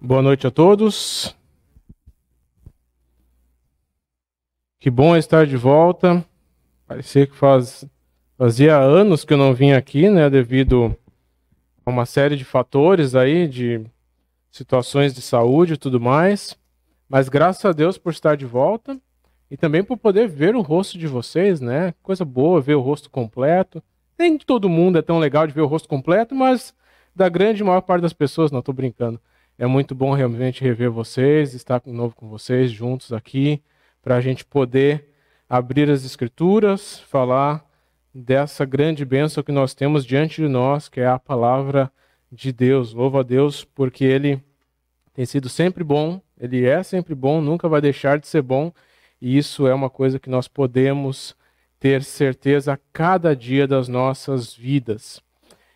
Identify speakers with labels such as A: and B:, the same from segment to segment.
A: Boa noite a todos. Que bom estar de volta. Parecia que fazia anos que eu não vim aqui, né, devido a uma série de fatores aí, de situações de saúde e tudo mais. Mas graças a Deus por estar de volta e também por poder ver o rosto de vocês, né? Coisa boa ver o rosto completo. Nem todo mundo é tão legal de ver o rosto completo, mas da grande maior parte das pessoas, não estou brincando. É muito bom realmente rever vocês, estar de novo com vocês juntos aqui, para a gente poder abrir as Escrituras, falar dessa grande bênção que nós temos diante de nós, que é a palavra de Deus. Louvo a Deus porque Ele tem sido sempre bom, Ele é sempre bom, nunca vai deixar de ser bom, e isso é uma coisa que nós podemos ter certeza a cada dia das nossas vidas.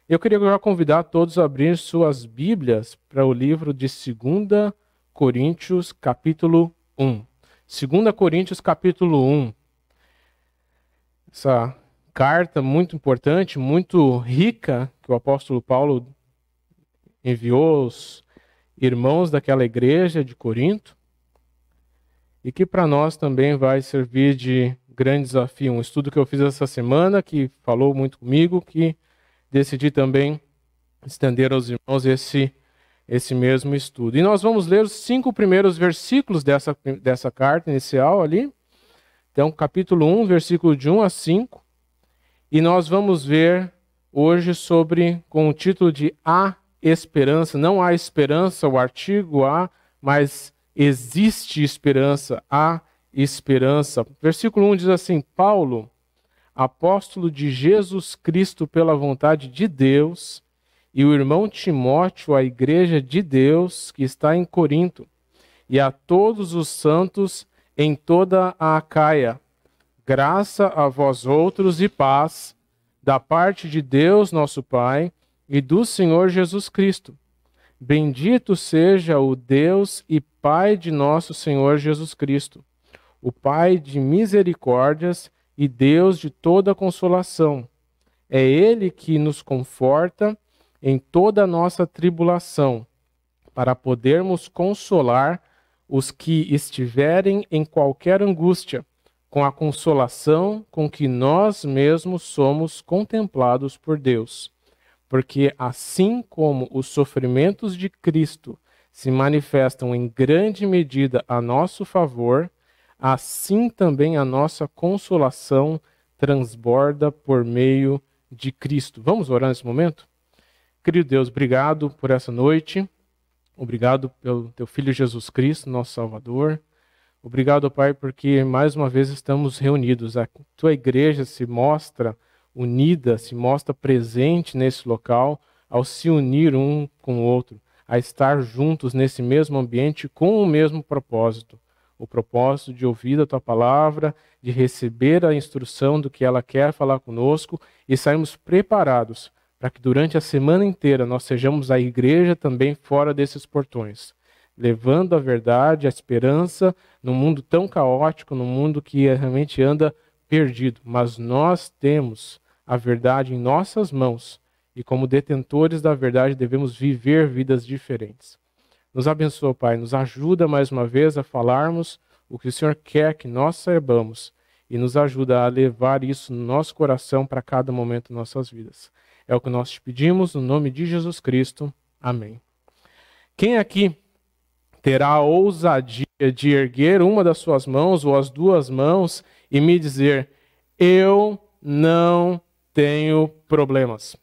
A: Eu queria agora convidar todos a abrir suas Bíblias para o livro de 2 Coríntios, capítulo 1. 2 Coríntios, capítulo 1. Essa carta muito importante, muito rica, que o apóstolo Paulo enviou aos irmãos daquela igreja de Corinto, e que para nós também vai servir de grande desafio. Um estudo que eu fiz essa semana, que falou muito comigo, que decidi também estender aos irmãos esse mesmo estudo. E nós vamos ler os 5 primeiros versículos dessa carta inicial ali. Então, capítulo 1, versículo de 1 a 5. E nós vamos ver hoje com o título de A Esperança. Não há esperança, o artigo A, mas existe esperança, há esperança. Versículo 1 diz assim: Paulo, apóstolo de Jesus Cristo pela vontade de Deus, e o irmão Timóteo, a igreja de Deus que está em Corinto, e a todos os santos em toda a Acaia. Graça a vós outros e paz, da parte de Deus nosso Pai e do Senhor Jesus Cristo. Bendito seja o Deus e Pai de nosso Senhor Jesus Cristo, o Pai de misericórdias e Deus de toda consolação. É Ele que nos conforta em toda a nossa tribulação, para podermos consolar os que estiverem em qualquer angústia, com a consolação com que nós mesmos somos contemplados por Deus. Porque assim como os sofrimentos de Cristo se manifestam em grande medida a nosso favor, assim também a nossa consolação transborda por meio de Cristo. Vamos orar nesse momento? Querido Deus, obrigado por essa noite. Obrigado pelo Teu Filho Jesus Cristo, nosso Salvador. Obrigado, Pai, porque mais uma vez estamos reunidos. A Tua igreja se mostra unida, se mostra presente nesse local, ao se unir um com o outro, a estar juntos nesse mesmo ambiente com o mesmo propósito. O propósito de ouvir a Tua palavra, de receber a instrução do que ela quer falar conosco e sairmos preparados para que durante a semana inteira nós sejamos a igreja também fora desses portões, levando a verdade, a esperança num mundo tão caótico, num mundo que realmente anda perdido. Mas nós temos a verdade em nossas mãos e como detentores da verdade devemos viver vidas diferentes. Nos abençoa, Pai, nos ajuda mais uma vez a falarmos o que o Senhor quer que nós saibamos e nos ajuda a levar isso no nosso coração para cada momento de nossas vidas. É o que nós te pedimos, no nome de Jesus Cristo. Amém. Quem aqui terá a ousadia de erguer uma das suas mãos ou as duas mãos e me dizer: eu não tenho problemas?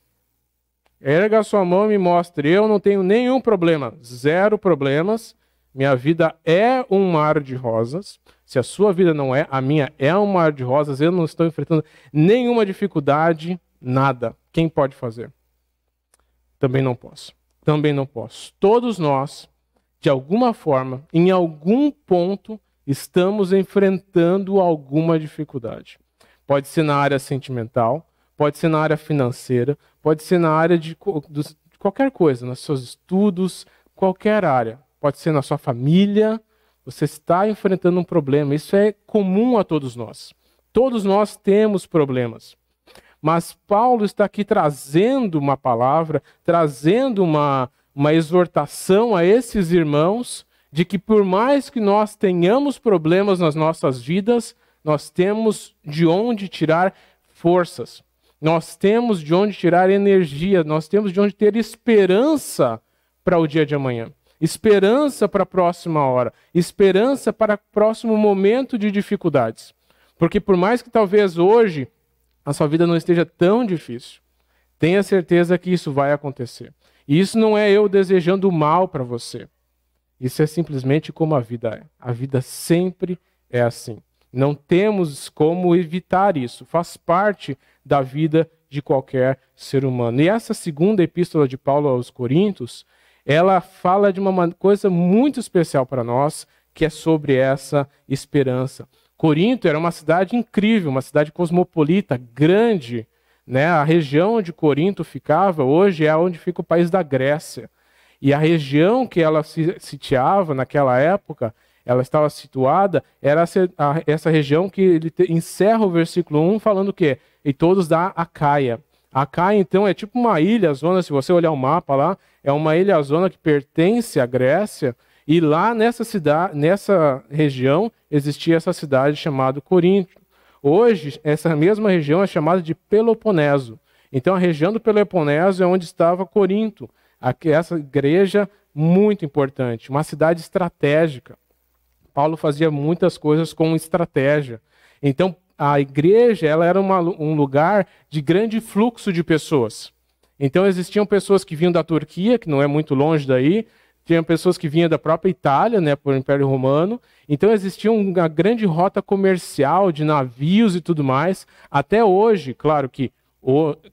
A: Erga a sua mão e me mostre: eu não tenho nenhum problema, 0 problemas, minha vida é um mar de rosas. Se a sua vida não é, a minha é um mar de rosas, eu não estou enfrentando nenhuma dificuldade, nada. Quem pode fazer? Também não posso. Também não posso. Todos nós, de alguma forma, em algum ponto, estamos enfrentando alguma dificuldade. Pode ser na área sentimental, pode ser na área financeira, pode ser na área de qualquer coisa, nos seus estudos, qualquer área. Pode ser na sua família, você está enfrentando um problema. Isso é comum a todos nós. Todos nós temos problemas. Mas Paulo está aqui trazendo uma palavra, trazendo uma uma exortação a esses irmãos de que por mais que nós tenhamos problemas nas nossas vidas, nós temos de onde tirar forças, nós temos de onde tirar energia, nós temos de onde ter esperança para o dia de amanhã, esperança para a próxima hora, esperança para o próximo momento de dificuldades. Porque por mais que talvez hoje a sua vida não esteja tão difícil, tenha certeza que isso vai acontecer. E isso não é eu desejando o mal para você. Isso é simplesmente como a vida é. A vida sempre é assim. Não temos como evitar isso. Faz parte da vida de qualquer ser humano. E essa segunda epístola de Paulo aos Coríntios, ela fala de uma coisa muito especial para nós, que é sobre essa esperança. Corinto era uma cidade incrível, uma cidade cosmopolita, grande, né? A região onde Corinto ficava, hoje é onde fica o país da Grécia. E a região que ela se sitiava naquela época, ela estava situada, era essa região que ele encerra o versículo 1 falando o quê? E todos da Acaia. A Acaia, então, é tipo uma ilha-zona, se você olhar o mapa lá, é uma ilha-zona que pertence à Grécia, e lá nessa cidade, nessa região, existia essa cidade chamada Corinto. Hoje, essa mesma região é chamada de Peloponeso. Então, a região do Peloponeso é onde estava Corinto, essa igreja muito importante, uma cidade estratégica. Paulo fazia muitas coisas com estratégia. Então, a igreja ela era um lugar de grande fluxo de pessoas. Então, existiam pessoas que vinham da Turquia, que não é muito longe daí, tinha pessoas que vinham da própria Itália, né, por Império Romano. Então, existia uma grande rota comercial de navios e tudo mais. Até hoje, claro que,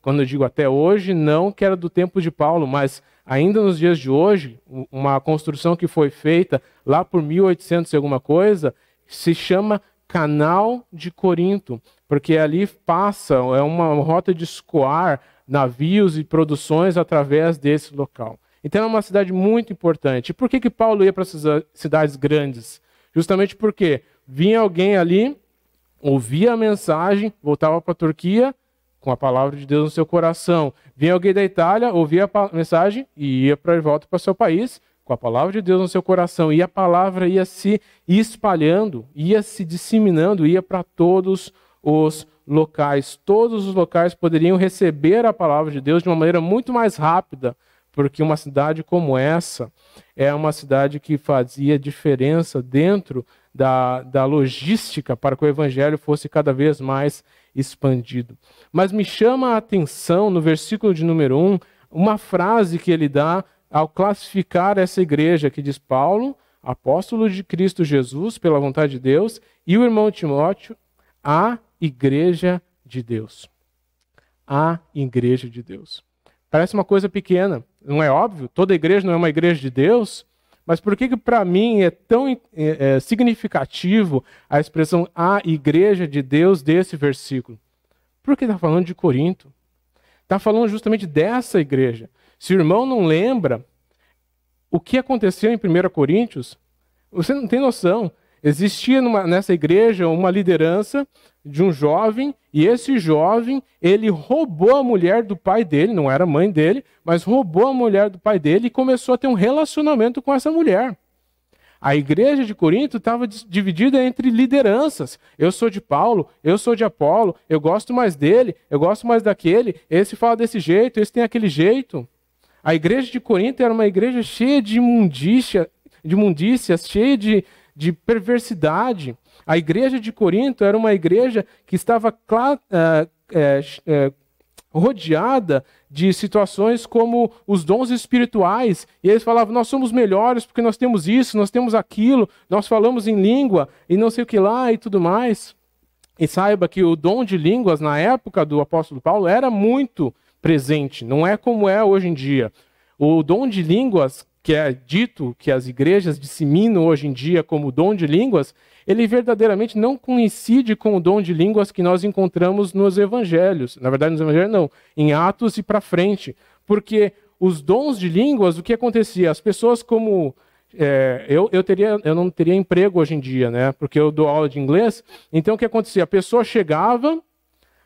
A: quando eu digo até hoje, não que era do tempo de Paulo, mas ainda nos dias de hoje, uma construção que foi feita lá por 1800 e alguma coisa, se chama Canal de Corinto, porque ali passa, é uma rota de escoar navios e produções através desse local. Então é uma cidade muito importante. E por que Paulo ia para essas cidades grandes? Justamente porque vinha alguém ali, ouvia a mensagem, voltava para a Turquia, com a palavra de Deus no seu coração. Vinha alguém da Itália, ouvia a mensagem e ia para volta para o seu país, com a palavra de Deus no seu coração. E a palavra ia se espalhando, ia se disseminando, ia para todos os locais. Todos os locais poderiam receber a palavra de Deus de uma maneira muito mais rápida, porque uma cidade como essa é uma cidade que fazia diferença dentro da logística para que o evangelho fosse cada vez mais expandido. Mas me chama a atenção, no versículo de número 1, uma frase que ele dá ao classificar essa igreja, que diz: Paulo, apóstolo de Cristo Jesus, pela vontade de Deus, e o irmão Timóteo, a igreja de Deus. A igreja de Deus. Parece uma coisa pequena, não é óbvio? Toda igreja não é uma igreja de Deus, mas por que para mim é tão significativo a expressão a igreja de Deus desse versículo? Porque está falando de Corinto. Está falando justamente dessa igreja. Se o irmão não lembra o que aconteceu em 1 Coríntios, você não tem noção. Existia nessa igreja uma liderança de um jovem, e esse jovem, ele roubou a mulher do pai dele, não era mãe dele, mas roubou a mulher do pai dele e começou a ter um relacionamento com essa mulher. A igreja de Corinto estava dividida entre lideranças. Eu sou de Paulo, eu sou de Apolo, eu gosto mais dele, eu gosto mais daquele, esse fala desse jeito, esse tem aquele jeito. A igreja de Corinto era uma igreja cheia de imundícias, cheia de perversidade. A igreja de Corinto era uma igreja que estava rodeada de situações como os dons espirituais. E eles falavam: nós somos melhores porque nós temos isso, nós temos aquilo, nós falamos em língua e não sei o que lá e tudo mais. E saiba que o dom de línguas na época do apóstolo Paulo era muito presente, não é como é hoje em dia. O dom de línguas, que é dito que as igrejas disseminam hoje em dia como dom de línguas, ele verdadeiramente não coincide com o dom de línguas que nós encontramos nos evangelhos. Na verdade, nos evangelhos não, em Atos e para frente. Porque os dons de línguas, o que acontecia? As pessoas como... eu não teria emprego hoje em dia, né? Porque eu dou aula de inglês. Então, o que acontecia? A pessoa chegava,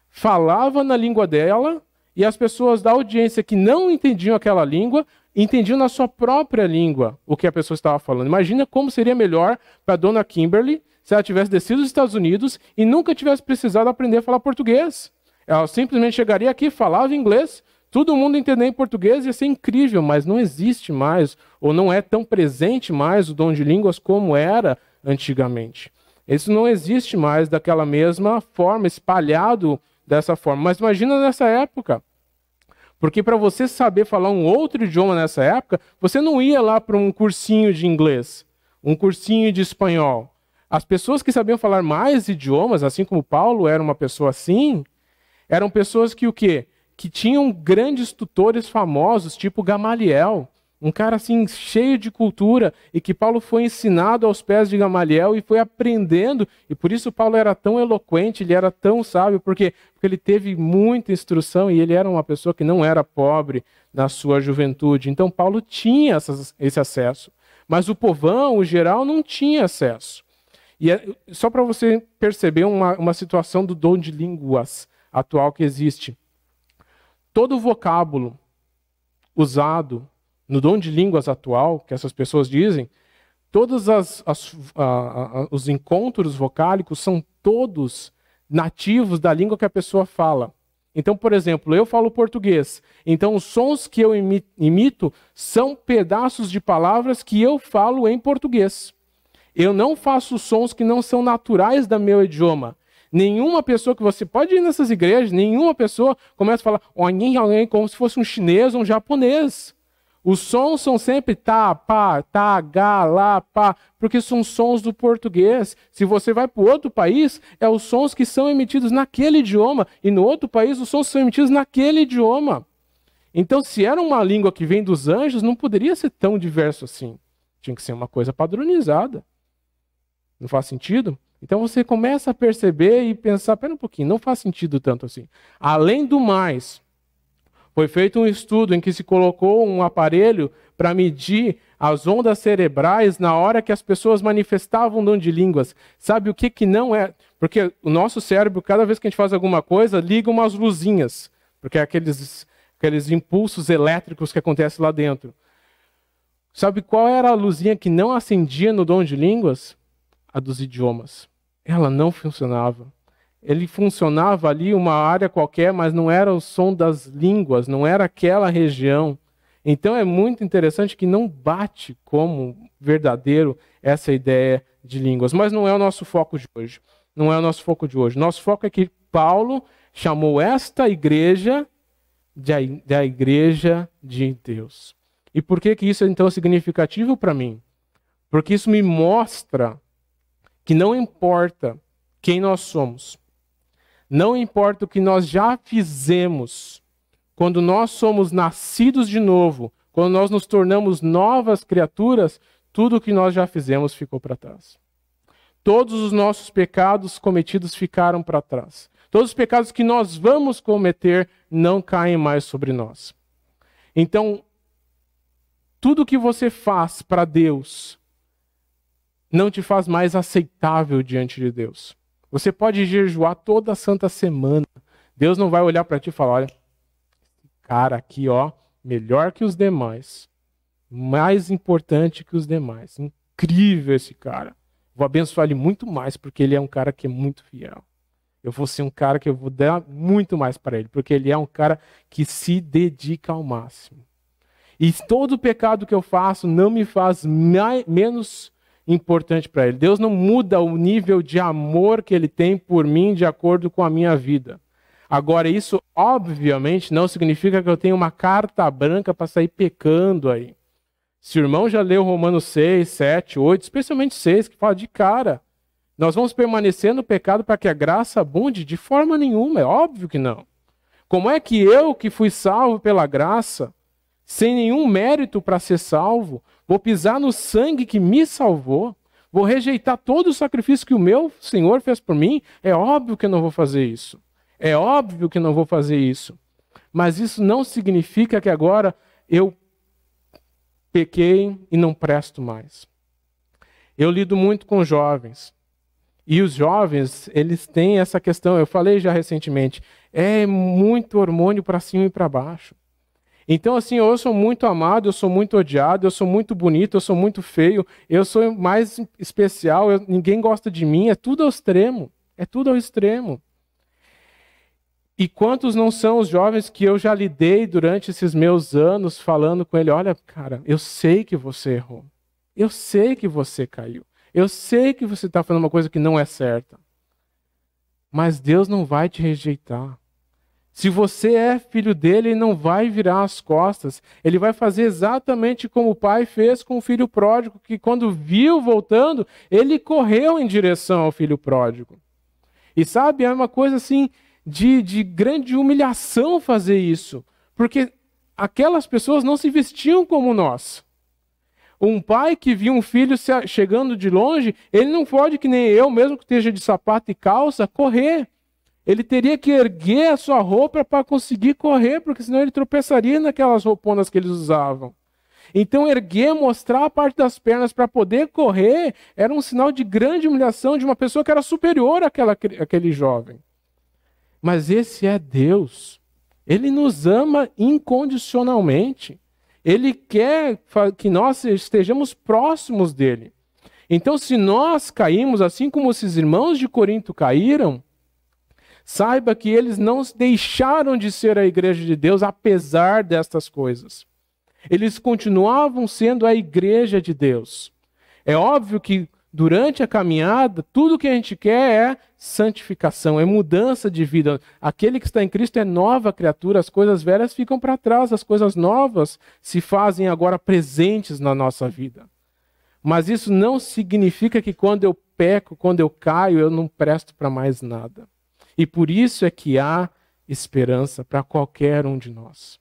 A: falava na língua dela, e as pessoas da audiência que não entendiam aquela língua entendiam na sua própria língua o que a pessoa estava falando. Imagina como seria melhor para a dona Kimberly se ela tivesse descido dos Estados Unidos e nunca tivesse precisado aprender a falar português. Ela simplesmente chegaria aqui, falava inglês, todo mundo entender em português, ia ser incrível, mas não existe mais, ou não é tão presente mais o dom de línguas como era antigamente. Isso não existe mais daquela mesma forma, espalhado dessa forma. Mas imagina nessa época. Porque para você saber falar um outro idioma nessa época, você não ia lá para um cursinho de inglês, um cursinho de espanhol. As pessoas que sabiam falar mais idiomas, assim como Paulo era uma pessoa assim, eram pessoas que o quê? Que tinham grandes tutores famosos, tipo Gamaliel, um cara assim cheio de cultura, e que Paulo foi ensinado aos pés de Gamaliel e foi aprendendo, e por isso Paulo era tão eloquente, ele era tão sábio, porque ele teve muita instrução e ele era uma pessoa que não era pobre na sua juventude. Então Paulo tinha esse acesso, mas o povão, o geral, não tinha acesso. E só para você perceber uma situação do dom de línguas atual que existe. Todo o vocábulo usado no dom de línguas atual, que essas pessoas dizem, todos os encontros vocálicos são todos nativos da língua que a pessoa fala. Então, por exemplo, eu falo português. Então, os sons que eu imito são pedaços de palavras que eu falo em português. Eu não faço sons que não são naturais do meu idioma. Nenhuma pessoa que você pode ir nessas igrejas, nenhuma pessoa começa a falar como se fosse um chinês ou um japonês. Os sons são sempre tá, pá, tá, gá, lá, pá, porque são sons do português. Se você vai para outro país, é os sons que são emitidos naquele idioma, e no outro país os sons são emitidos naquele idioma. Então, se era uma língua que vem dos anjos, não poderia ser tão diverso assim. Tinha que ser uma coisa padronizada. Não faz sentido? Então você começa a perceber e pensar, pera um pouquinho, não faz sentido tanto assim. Além do mais, foi feito um estudo em que se colocou um aparelho para medir as ondas cerebrais na hora que as pessoas manifestavam o dom de línguas. Sabe o que não é? Porque o nosso cérebro, cada vez que a gente faz alguma coisa, liga umas luzinhas, porque é aqueles impulsos elétricos que acontecem lá dentro. Sabe qual era a luzinha que não acendia no dom de línguas? A dos idiomas. Ela não funcionava. Ele funcionava ali uma área qualquer, mas não era o som das línguas, não era aquela região. Então é muito interessante que não bate como verdadeiro essa ideia de línguas. Mas não é o nosso foco de hoje. Não é o nosso foco de hoje. Nosso foco é que Paulo chamou esta igreja da igreja de Deus. E por que isso é então significativo para mim? Porque isso me mostra que não importa quem nós somos, não importa o que nós já fizemos, quando nós somos nascidos de novo, quando nós nos tornamos novas criaturas, tudo o que nós já fizemos ficou para trás. Todos os nossos pecados cometidos ficaram para trás. Todos os pecados que nós vamos cometer não caem mais sobre nós. Então, tudo que você faz para Deus não te faz mais aceitável diante de Deus. Você pode jejuar toda a santa semana. Deus não vai olhar para ti e falar, olha, cara aqui, ó, melhor que os demais. Mais importante que os demais. Incrível esse cara. Vou abençoar ele muito mais, porque ele é um cara que é muito fiel. Eu vou ser um cara que eu vou dar muito mais para ele, porque ele é um cara que se dedica ao máximo. E todo pecado que eu faço não me faz menos importante para ele. Deus não muda o nível de amor que ele tem por mim de acordo com a minha vida. Agora, isso obviamente não significa que eu tenho uma carta branca para sair pecando aí. Se o irmão já leu Romanos 6, 7, 8, especialmente 6, que fala de cara, nós vamos permanecer no pecado para que a graça abunde? De forma nenhuma, é óbvio que não. Como é que eu, que fui salvo pela graça, sem nenhum mérito para ser salvo, vou pisar no sangue que me salvou? Vou rejeitar todo o sacrifício que o meu Senhor fez por mim? É óbvio que eu não vou fazer isso. É óbvio que eu não vou fazer isso. Mas isso não significa que agora eu pequei e não presto mais. Eu lido muito com jovens. E os jovens, eles têm essa questão, eu falei já recentemente, é muito hormônio para cima e para baixo. Então, assim, eu sou muito amado, eu sou muito odiado, eu sou muito bonito, eu sou muito feio, eu sou mais especial, ninguém gosta de mim, é tudo ao extremo. É tudo ao extremo. E quantos não são os jovens que eu já lidei durante esses meus anos falando com ele, olha, cara, eu sei que você errou. Eu sei que você caiu. Eu sei que você está fazendo uma coisa que não é certa. Mas Deus não vai te rejeitar. Se você é filho dele, ele não vai virar as costas. Ele vai fazer exatamente como o pai fez com o filho pródigo, que quando viu voltando, ele correu em direção ao filho pródigo. E sabe, é uma coisa assim de grande humilhação fazer isso. Porque aquelas pessoas não se vestiam como nós. Um pai que viu um filho chegando de longe, ele não pode, que nem eu, mesmo que esteja de sapato e calça, correr. Ele teria que erguer a sua roupa para conseguir correr, porque senão ele tropeçaria naquelas rouponas que eles usavam. Então, erguer, mostrar a parte das pernas para poder correr, era um sinal de grande humilhação de uma pessoa que era superior àquele jovem. Mas esse é Deus. Ele nos ama incondicionalmente. Ele quer que nós estejamos próximos dele. Então, se nós caímos, assim como esses irmãos de Corinto caíram, saiba que eles não deixaram de ser a igreja de Deus apesar destas coisas. Eles continuavam sendo a igreja de Deus. É óbvio que durante a caminhada, tudo que a gente quer é santificação, é mudança de vida. Aquele que está em Cristo é nova criatura, as coisas velhas ficam para trás, as coisas novas se fazem agora presentes na nossa vida. Mas isso não significa que quando eu peco, quando eu caio, eu não presto para mais nada. E por isso é que há esperança para qualquer um de nós.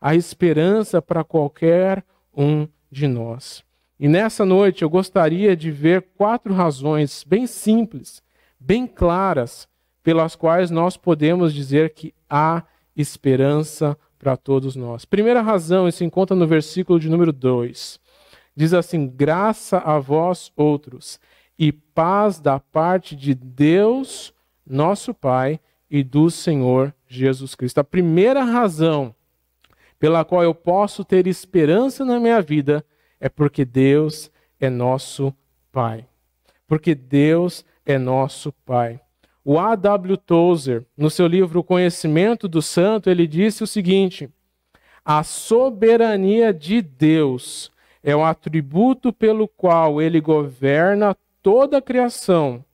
A: Há esperança para qualquer um de nós. E nessa noite eu gostaria de ver 4 razões bem simples, bem claras, pelas quais nós podemos dizer que há esperança para todos nós. Primeira razão, isso se encontra no versículo de número 2. Diz assim: graça a vós outros e paz da parte de Deus, nosso Pai, e do Senhor Jesus Cristo. A primeira razão pela qual eu posso ter esperança na minha vida é porque Deus é nosso Pai. Porque Deus é nosso Pai. O A.W. Tozer, no seu livro O Conhecimento do Santo, ele disse o seguinte: a soberania de Deus é um atributo pelo qual ele governa toda a criação.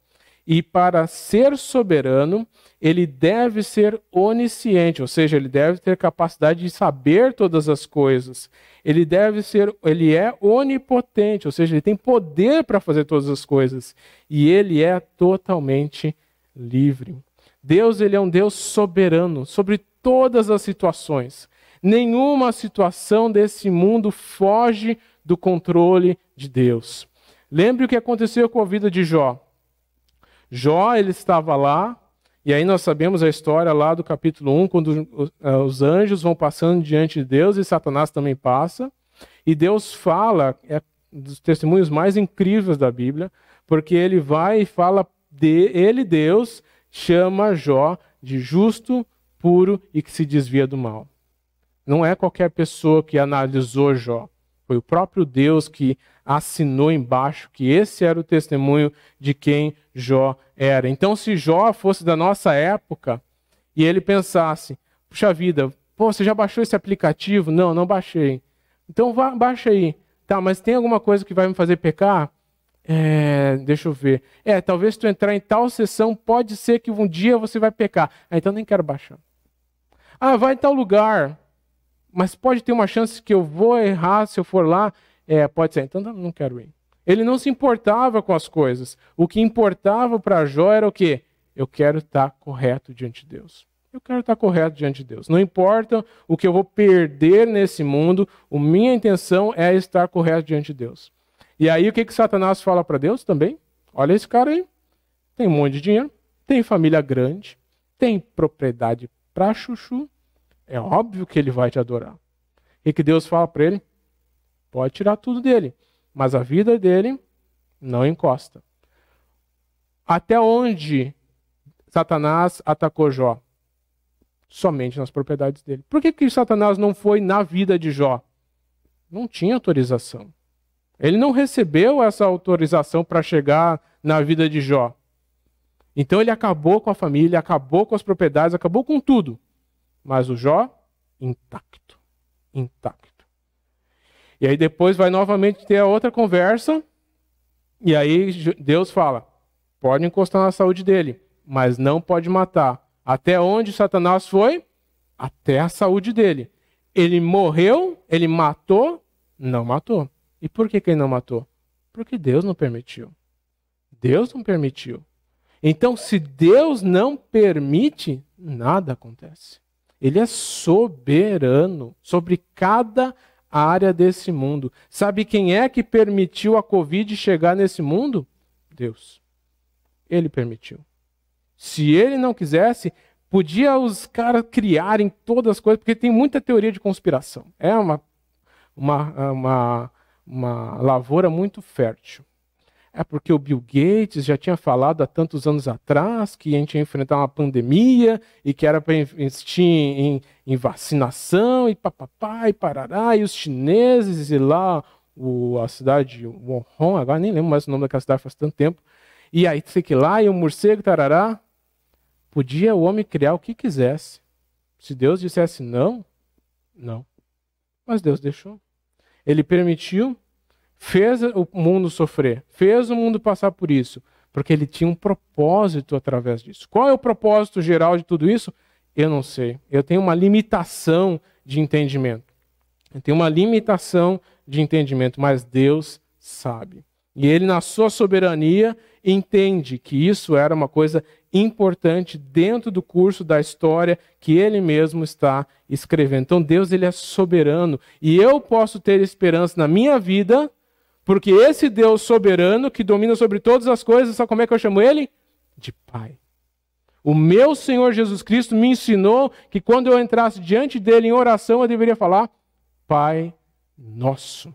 A: E para ser soberano, ele deve ser onisciente, ou seja, ele deve ter capacidade de saber todas as coisas. Ele é onipotente, ou seja, ele tem poder para fazer todas as coisas. E ele é totalmente livre. Deus, ele é um Deus soberano sobre todas as situações. Nenhuma situação desse mundo foge do controle de Deus. Lembre o que aconteceu com a vida de Jó. Jó, ele estava lá, e aí nós sabemos a história lá do capítulo 1, quando os anjos vão passando diante de Deus e Satanás também passa. E Deus fala, é um dos testemunhos mais incríveis da Bíblia, porque ele vai e fala, Deus, chama Jó de justo, puro e que se desvia do mal. Não é qualquer pessoa que analisou Jó. Foi o próprio Deus que assinou embaixo que esse era o testemunho de quem Jó era. Então, se Jó fosse da nossa época e ele pensasse, puxa vida, você já baixou esse aplicativo? Não, não baixei. Então, baixa aí. Tá, mas tem alguma coisa que vai me fazer pecar? Deixa eu ver. Talvez se tu entrar em tal sessão, pode ser que um dia você vai pecar. Então nem quero baixar. Vai em tal lugar. Mas pode ter uma chance que eu vou errar se eu for lá. Pode ser. Então não quero ir. Ele não se importava com as coisas. O que importava para Jó era o quê? Eu quero estar correto diante de Deus. Eu quero estar correto diante de Deus. Não importa o que eu vou perder nesse mundo, a minha intenção é estar correto diante de Deus. E aí o que Satanás fala para Deus também? Olha esse cara aí. Tem um monte de dinheiro, tem família grande, tem propriedade para chuchu. É óbvio que ele vai te adorar. E que Deus fala para ele? Pode tirar tudo dele, mas a vida dele não encosta. Até onde Satanás atacou Jó? somente nas propriedades dele. Por que Satanás não foi na vida de Jó? Não tinha autorização. Ele não recebeu essa autorização para chegar na vida de Jó. Então ele acabou com a família, acabou com as propriedades, acabou com tudo. Mas o Jó, intacto. Intacto. E aí depois vai novamente ter a outra conversa. E aí Deus fala, pode encostar na saúde dele, mas não pode matar. Até onde Satanás foi? Até a saúde dele. Ele morreu? Ele matou? Não matou. E por que ele não matou? Porque Deus não permitiu. Deus não permitiu. Então, se Deus não permite, nada acontece. Ele é soberano sobre cada área desse mundo. Sabe quem é que permitiu a Covid chegar nesse mundo? Deus. Ele permitiu. Se ele não quisesse, podia os caras criarem todas as coisas, porque tem muita teoria de conspiração. É uma lavoura muito fértil. É porque o Bill Gates já tinha falado há tantos anos atrás que a gente ia enfrentar uma pandemia e que era para investir em vacinação e papapá e parará, e os chineses e lá a cidade de Wuhan, agora nem lembro mais o nome daquela cidade faz tanto tempo, e aí sei que lá, e o morcego, tarará, podia o homem criar o que quisesse. Se Deus dissesse não, não. Mas Deus deixou. Ele permitiu, fez o mundo sofrer, fez o mundo passar por isso, porque ele tinha um propósito através disso. Qual é o propósito geral de tudo isso? Eu não sei. Eu tenho uma limitação de entendimento. Mas Deus sabe. E ele, na sua soberania, entende que isso era uma coisa importante dentro do curso da história que ele mesmo está escrevendo. Então Deus, ele é soberano. E eu posso ter esperança na minha vida, porque esse Deus soberano, que domina sobre todas as coisas, sabe como é que eu chamo ele? De Pai. O meu Senhor Jesus Cristo me ensinou que quando eu entrasse diante dele em oração, eu deveria falar, Pai Nosso.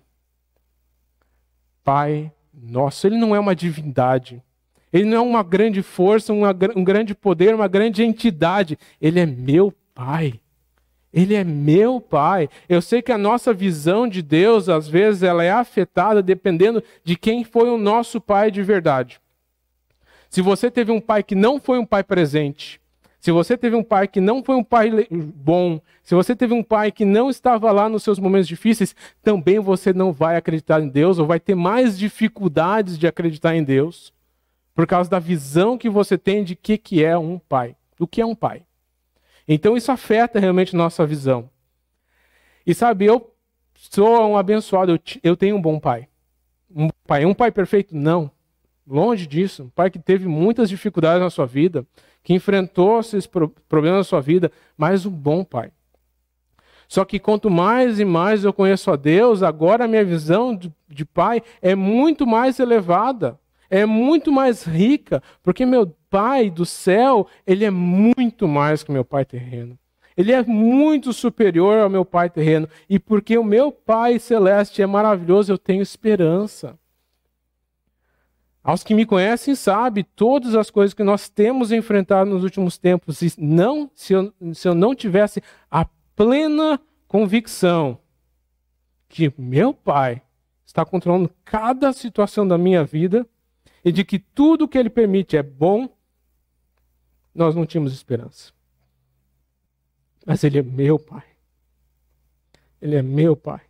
A: Pai Nosso. Ele não é uma divindade. Ele não é uma grande força, um grande poder, uma grande entidade. Ele é meu Pai. Ele é meu Pai. Eu sei que a nossa visão de Deus, às vezes, ela é afetada dependendo de quem foi o nosso Pai de verdade. Se você teve um pai que não foi um pai presente, se você teve um pai que não foi um pai bom, se você teve um pai que não estava lá nos seus momentos difíceis, também você não vai acreditar em Deus ou vai ter mais dificuldades de acreditar em Deus por causa da visão que você tem de que é um pai, do que é um pai. Então isso afeta realmente nossa visão. E sabe, eu sou um abençoado, eu tenho um bom pai. Um pai perfeito? Não. Longe disso. Um pai que teve muitas dificuldades na sua vida, que enfrentou esses problemas na sua vida, mas um bom pai. Só que quanto mais e mais eu conheço a Deus, agora a minha visão de pai é muito mais elevada, é muito mais rica, porque meu pai do céu, ele é muito mais que meu pai terreno. Ele é muito superior ao meu pai terreno. E porque o meu pai celeste é maravilhoso, eu tenho esperança. Aos que me conhecem sabem todas as coisas que nós temos enfrentado nos últimos tempos. E não, se eu não tivesse a plena convicção que meu pai está controlando cada situação da minha vida e de que tudo que ele permite é bom, nós não tínhamos esperança. Mas ele é meu pai. Ele é meu pai.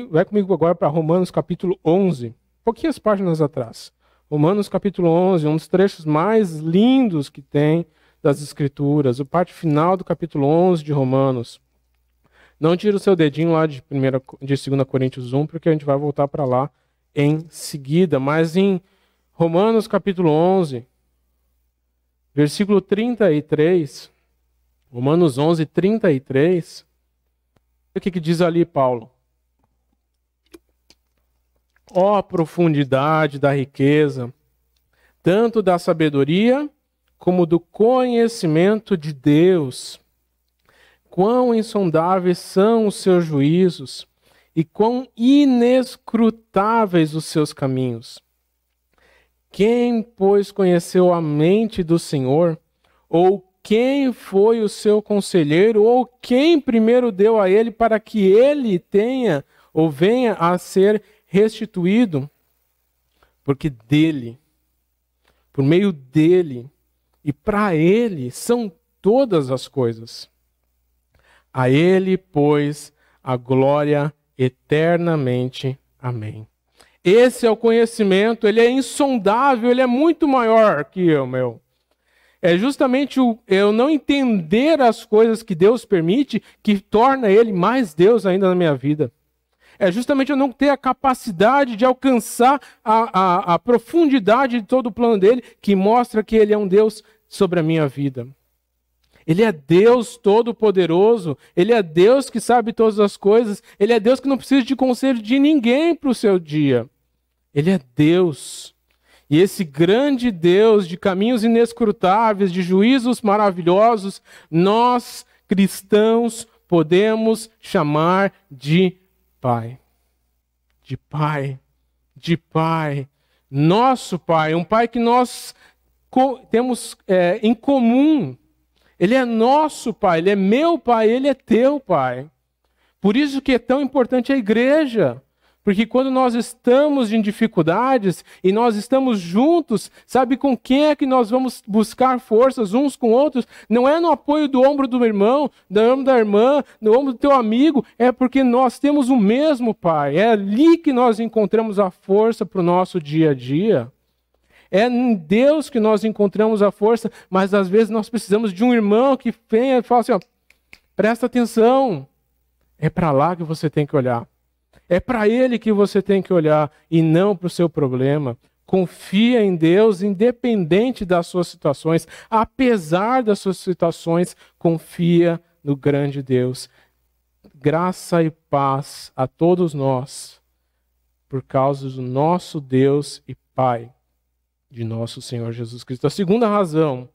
A: Vai comigo agora para Romanos capítulo 11. Pouquinhas páginas atrás. Romanos capítulo 11, um dos trechos mais lindos que tem das Escrituras. A parte final do capítulo 11 de Romanos. Não tira o seu dedinho lá de 2 Coríntios 1, porque a gente vai voltar para lá em seguida. Mas em Romanos capítulo 11, versículo 33, Romanos 11, 33, o que diz ali Paulo? Ó profundidade da riqueza, tanto da sabedoria como do conhecimento de Deus. Quão insondáveis são os seus juízos e quão inescrutáveis os seus caminhos. Quem, pois, conheceu a mente do Senhor? Ou quem foi o seu conselheiro ou quem primeiro deu a ele para que ele tenha ou venha a ser restituído? Porque dele, por meio dele e para ele são todas as coisas. A ele, pois, a glória eternamente. Amém. Esse é o conhecimento, ele é insondável, ele é muito maior que eu, meu. É justamente eu não entender as coisas que Deus permite que torna ele mais Deus ainda na minha vida. É justamente eu não ter a capacidade de alcançar a profundidade de todo o plano dele, que mostra que ele é um Deus sobre a minha vida. Ele é Deus todo-poderoso, ele é Deus que sabe todas as coisas, ele é Deus que não precisa de conselho de ninguém para o seu dia. Ele é Deus. E esse grande Deus de caminhos inescrutáveis, de juízos maravilhosos, nós, cristãos, podemos chamar de Pai. De Pai. De Pai. Nosso Pai. Um Pai que nós temos em comum. Ele é nosso Pai. Ele é meu Pai. Ele é teu Pai. Por isso que é tão importante a igreja. Porque quando nós estamos em dificuldades e nós estamos juntos, sabe com quem é que nós vamos buscar forças uns com outros? Não é no apoio do ombro do irmão, do ombro da irmã, do ombro do teu amigo, é porque nós temos o mesmo Pai. É ali que nós encontramos a força para o nosso dia a dia. É em Deus que nós encontramos a força, mas às vezes nós precisamos de um irmão que venha e fala assim, ó, presta atenção, é para lá que você tem que olhar. É para ele que você tem que olhar e não para o seu problema. Confia em Deus, independente das suas situações. Apesar das suas situações, confia no grande Deus. Graça e paz a todos nós, por causa do nosso Deus e Pai, de nosso Senhor Jesus Cristo. A segunda razão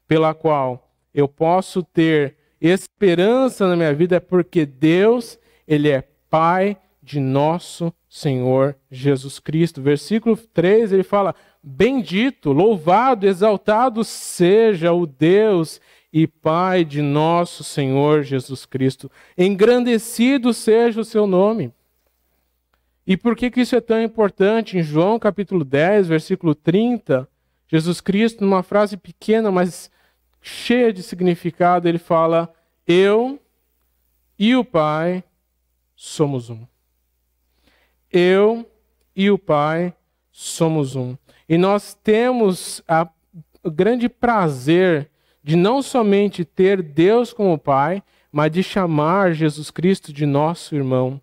A: pela qual eu posso ter esperança na minha vida é porque Deus, Ele é Pai de nosso Senhor Jesus Cristo. Versículo 3, ele fala, bendito, louvado, exaltado seja o Deus e Pai de nosso Senhor Jesus Cristo. Engrandecido seja o seu nome. E por que isso é tão importante? Em João capítulo 10, versículo 30, Jesus Cristo, numa frase pequena, mas cheia de significado, ele fala, eu e o Pai somos um. Eu e o Pai somos um. E nós temos o grande prazer de não somente ter Deus como Pai, mas de chamar Jesus Cristo de nosso irmão.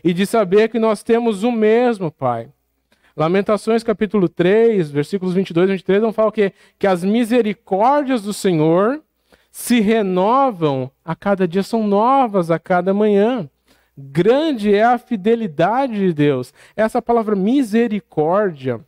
A: E de saber que nós temos o mesmo Pai. Lamentações capítulo 3, versículos 22 e 23, vão falar o quê? Que as misericórdias do Senhor se renovam a cada dia, são novas a cada manhã. Grande é a fidelidade de Deus. Essa palavra misericórdia,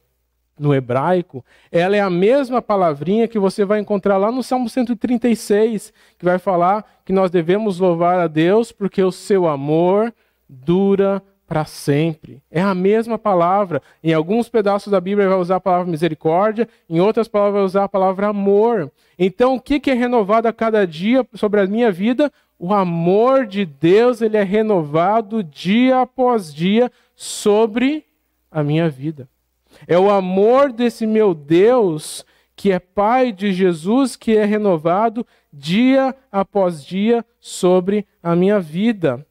A: no hebraico, ela é a mesma palavrinha que você vai encontrar lá no Salmo 136, que vai falar que nós devemos louvar a Deus porque o seu amor dura para sempre. É a mesma palavra. Em alguns pedaços da Bíblia vai usar a palavra misericórdia, em outras palavras vai usar a palavra amor. Então, o que é renovado a cada dia sobre a minha vida? O amor de Deus, ele é renovado dia após dia sobre a minha vida. É o amor desse meu Deus, que é Pai de Jesus, que é renovado dia após dia sobre a minha vida.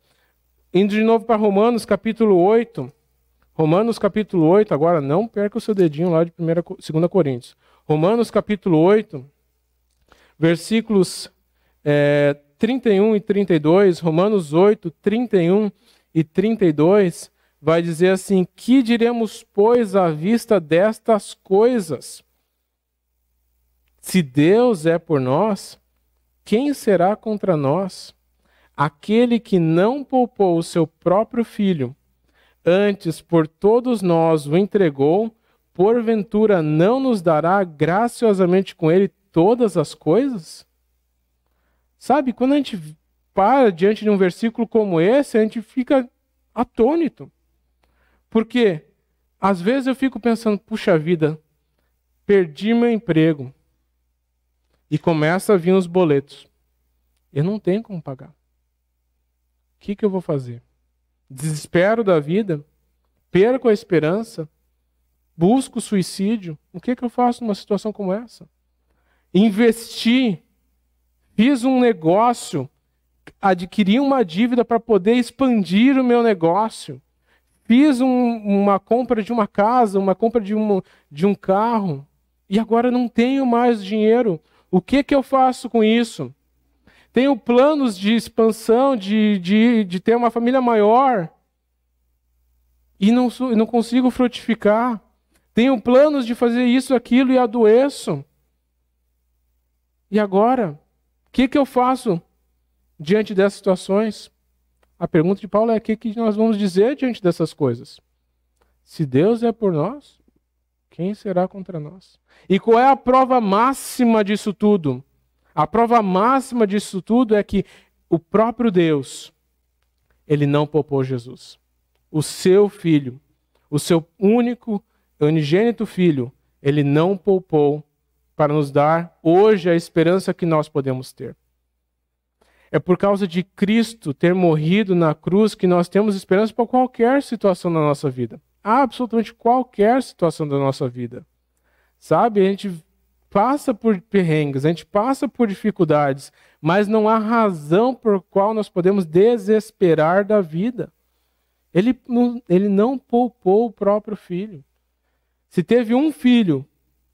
A: Indo de novo para Romanos capítulo 8. Romanos capítulo 8, agora não perca o seu dedinho lá de 2 Coríntios. Romanos capítulo 8, versículos 31 e 32, Romanos 8, 31 e 32, vai dizer assim, que diremos, pois, à vista destas coisas? Se Deus é por nós, quem será contra nós? Aquele que não poupou o seu próprio filho, antes por todos nós o entregou, porventura não nos dará graciosamente com ele todas as coisas? Sabe, quando a gente para diante de um versículo como esse, a gente fica atônito. Porque às vezes eu fico pensando, puxa vida, perdi meu emprego. e começa a vir os boletos. Eu não tenho como pagar. O que eu vou fazer? Desespero da vida? Perco a esperança? Busco o suicídio? O que eu faço numa situação como essa? Investi, fiz um negócio, adquiri uma dívida para poder expandir o meu negócio. Fiz uma compra de uma casa, uma compra de um carro, e agora não tenho mais dinheiro. O que eu faço com isso? Tenho planos de expansão, de ter uma família maior, e não consigo frutificar. Tenho planos de fazer isso, aquilo, e adoeço. E agora? O que eu faço diante dessas situações? A pergunta de Paulo é: o que nós vamos dizer diante dessas coisas? Se Deus é por nós, quem será contra nós? E qual é a prova máxima disso tudo? A prova máxima disso tudo é que o próprio Deus, ele não poupou Jesus. O seu filho, o seu único, unigênito filho, ele não poupou para nos dar hoje a esperança que nós podemos ter. É por causa de Cristo ter morrido na cruz que nós temos esperança para qualquer situação da nossa vida. Absolutamente qualquer situação da nossa vida. Sabe, a gente passa por perrengues, a gente passa por dificuldades, mas não há razão por qual nós podemos desesperar da vida. Ele não poupou o próprio filho. Se teve um filho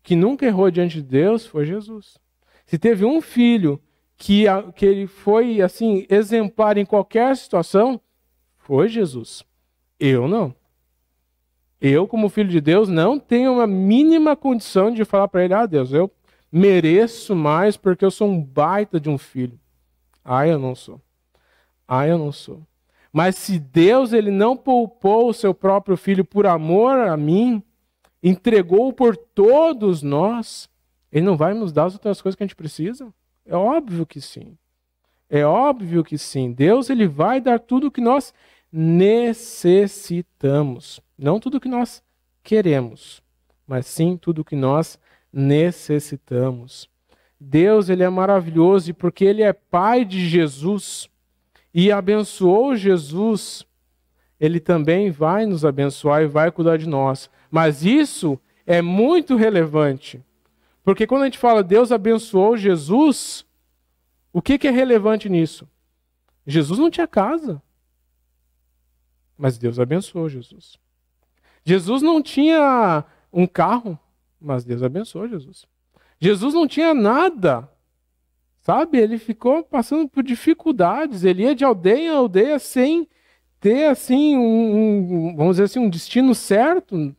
A: que nunca errou diante de Deus, foi Jesus. Se teve um filho que ele foi assim exemplar em qualquer situação, foi Jesus. Eu não. Eu, como filho de Deus, não tenho uma mínima condição de falar para ele: Deus, eu mereço mais porque eu sou um baita de um filho. Eu não sou. Eu não sou. Mas se Deus ele não poupou o seu próprio filho por amor a mim, entregou por todos nós, ele não vai nos dar as outras coisas que a gente precisa? É óbvio que sim. É óbvio que sim. Deus ele vai dar tudo o que nós necessitamos. Não tudo o que nós queremos, mas sim tudo o que nós necessitamos. Deus ele é maravilhoso e porque ele é pai de Jesus e abençoou Jesus, ele também vai nos abençoar e vai cuidar de nós. Mas isso é muito relevante. Porque quando a gente fala Deus abençoou Jesus, o que é relevante nisso? Jesus não tinha casa, mas Deus abençoou Jesus. Jesus não tinha um carro, mas Deus abençoou Jesus. Jesus não tinha nada, sabe? Ele ficou passando por dificuldades, ele ia de aldeia em aldeia sem ter assim vamos dizer assim, um destino certo,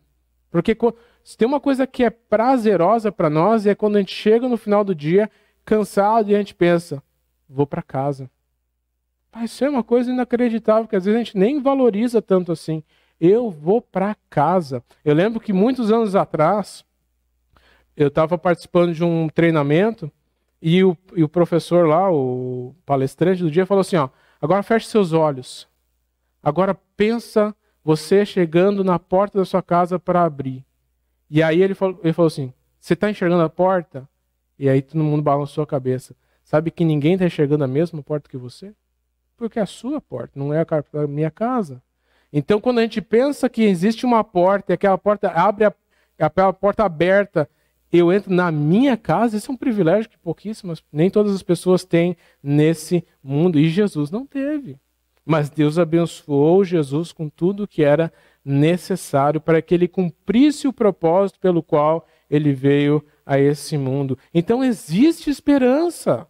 A: porque se tem uma coisa que é prazerosa para nós é quando a gente chega no final do dia cansado e a gente pensa: vou para casa. Isso é uma coisa inacreditável que às vezes a gente nem valoriza tanto assim. Eu vou para casa. Eu lembro que muitos anos atrás eu estava participando de um treinamento e o professor lá, o palestrante do dia, falou assim: agora feche seus olhos. Agora pensa você chegando na porta da sua casa para abrir. E aí ele falou assim: você está enxergando a porta? E aí todo mundo balançou a cabeça. Sabe que ninguém está enxergando a mesma porta que você? Porque é a sua porta, não é a minha casa. Então quando a gente pensa que existe uma porta e aquela porta abre, aquela porta aberta, eu entro na minha casa, esse é um privilégio que pouquíssimas, nem todas as pessoas têm nesse mundo. E Jesus não teve. Mas Deus abençoou Jesus com tudo que era necessário para que ele cumprisse o propósito pelo qual ele veio a esse mundo. Então existe esperança.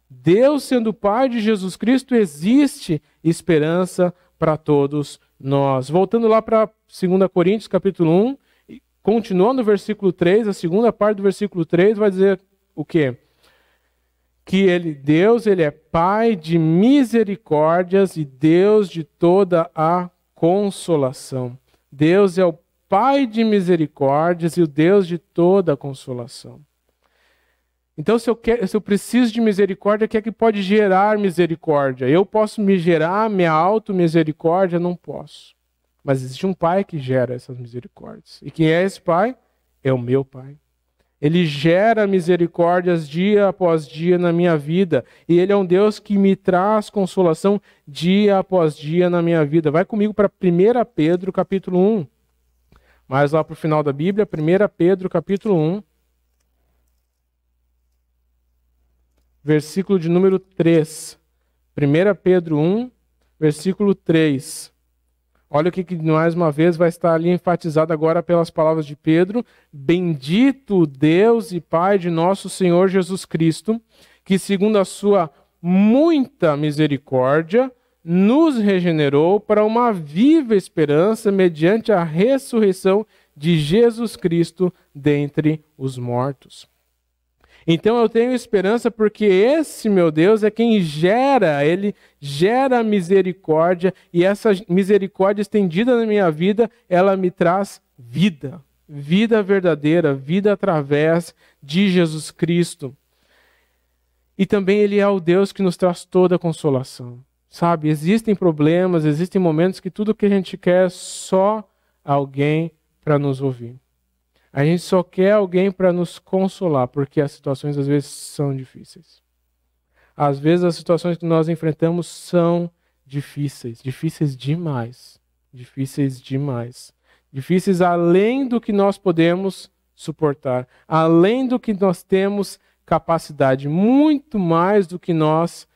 A: Deus sendo o Pai de Jesus Cristo, existe esperança para todos nós. Voltando lá para 2 Coríntios capítulo 1, continuando no versículo 3, a segunda parte do versículo 3 vai dizer o quê? Que Deus ele é Pai de misericórdias e Deus de toda a consolação. Deus é o Pai de misericórdias e o Deus de toda a consolação. Então, se eu preciso de misericórdia, o que é que pode gerar misericórdia? Eu posso me gerar minha auto-misericórdia? Não posso. Mas existe um Pai que gera essas misericórdias. E quem é esse Pai? É o meu Pai. Ele gera misericórdias dia após dia na minha vida. E Ele é um Deus que me traz consolação dia após dia na minha vida. Vai comigo para 1 Pedro, capítulo 1. Mais lá para o final da Bíblia, 1 Pedro, capítulo 1. Versículo de número 3. 1 Pedro 1, versículo 3. Olha o que mais uma vez vai estar ali enfatizado agora pelas palavras de Pedro. Bendito Deus e Pai de nosso Senhor Jesus Cristo, que segundo a sua muita misericórdia, nos regenerou para uma viva esperança mediante a ressurreição de Jesus Cristo dentre os mortos. Então eu tenho esperança porque esse meu Deus é quem gera, Ele gera misericórdia e essa misericórdia estendida na minha vida, ela me traz vida, vida verdadeira, vida através de Jesus Cristo. E também Ele é o Deus que nos traz toda a consolação. Sabe, existem problemas, existem momentos que tudo que a gente quer é só alguém para nos ouvir. A gente só quer alguém para nos consolar, porque as situações às vezes são difíceis. Às vezes as situações que nós enfrentamos são difíceis, difíceis demais, difíceis demais. Difíceis além do que nós podemos suportar, além do que nós temos capacidade, muito mais do que nós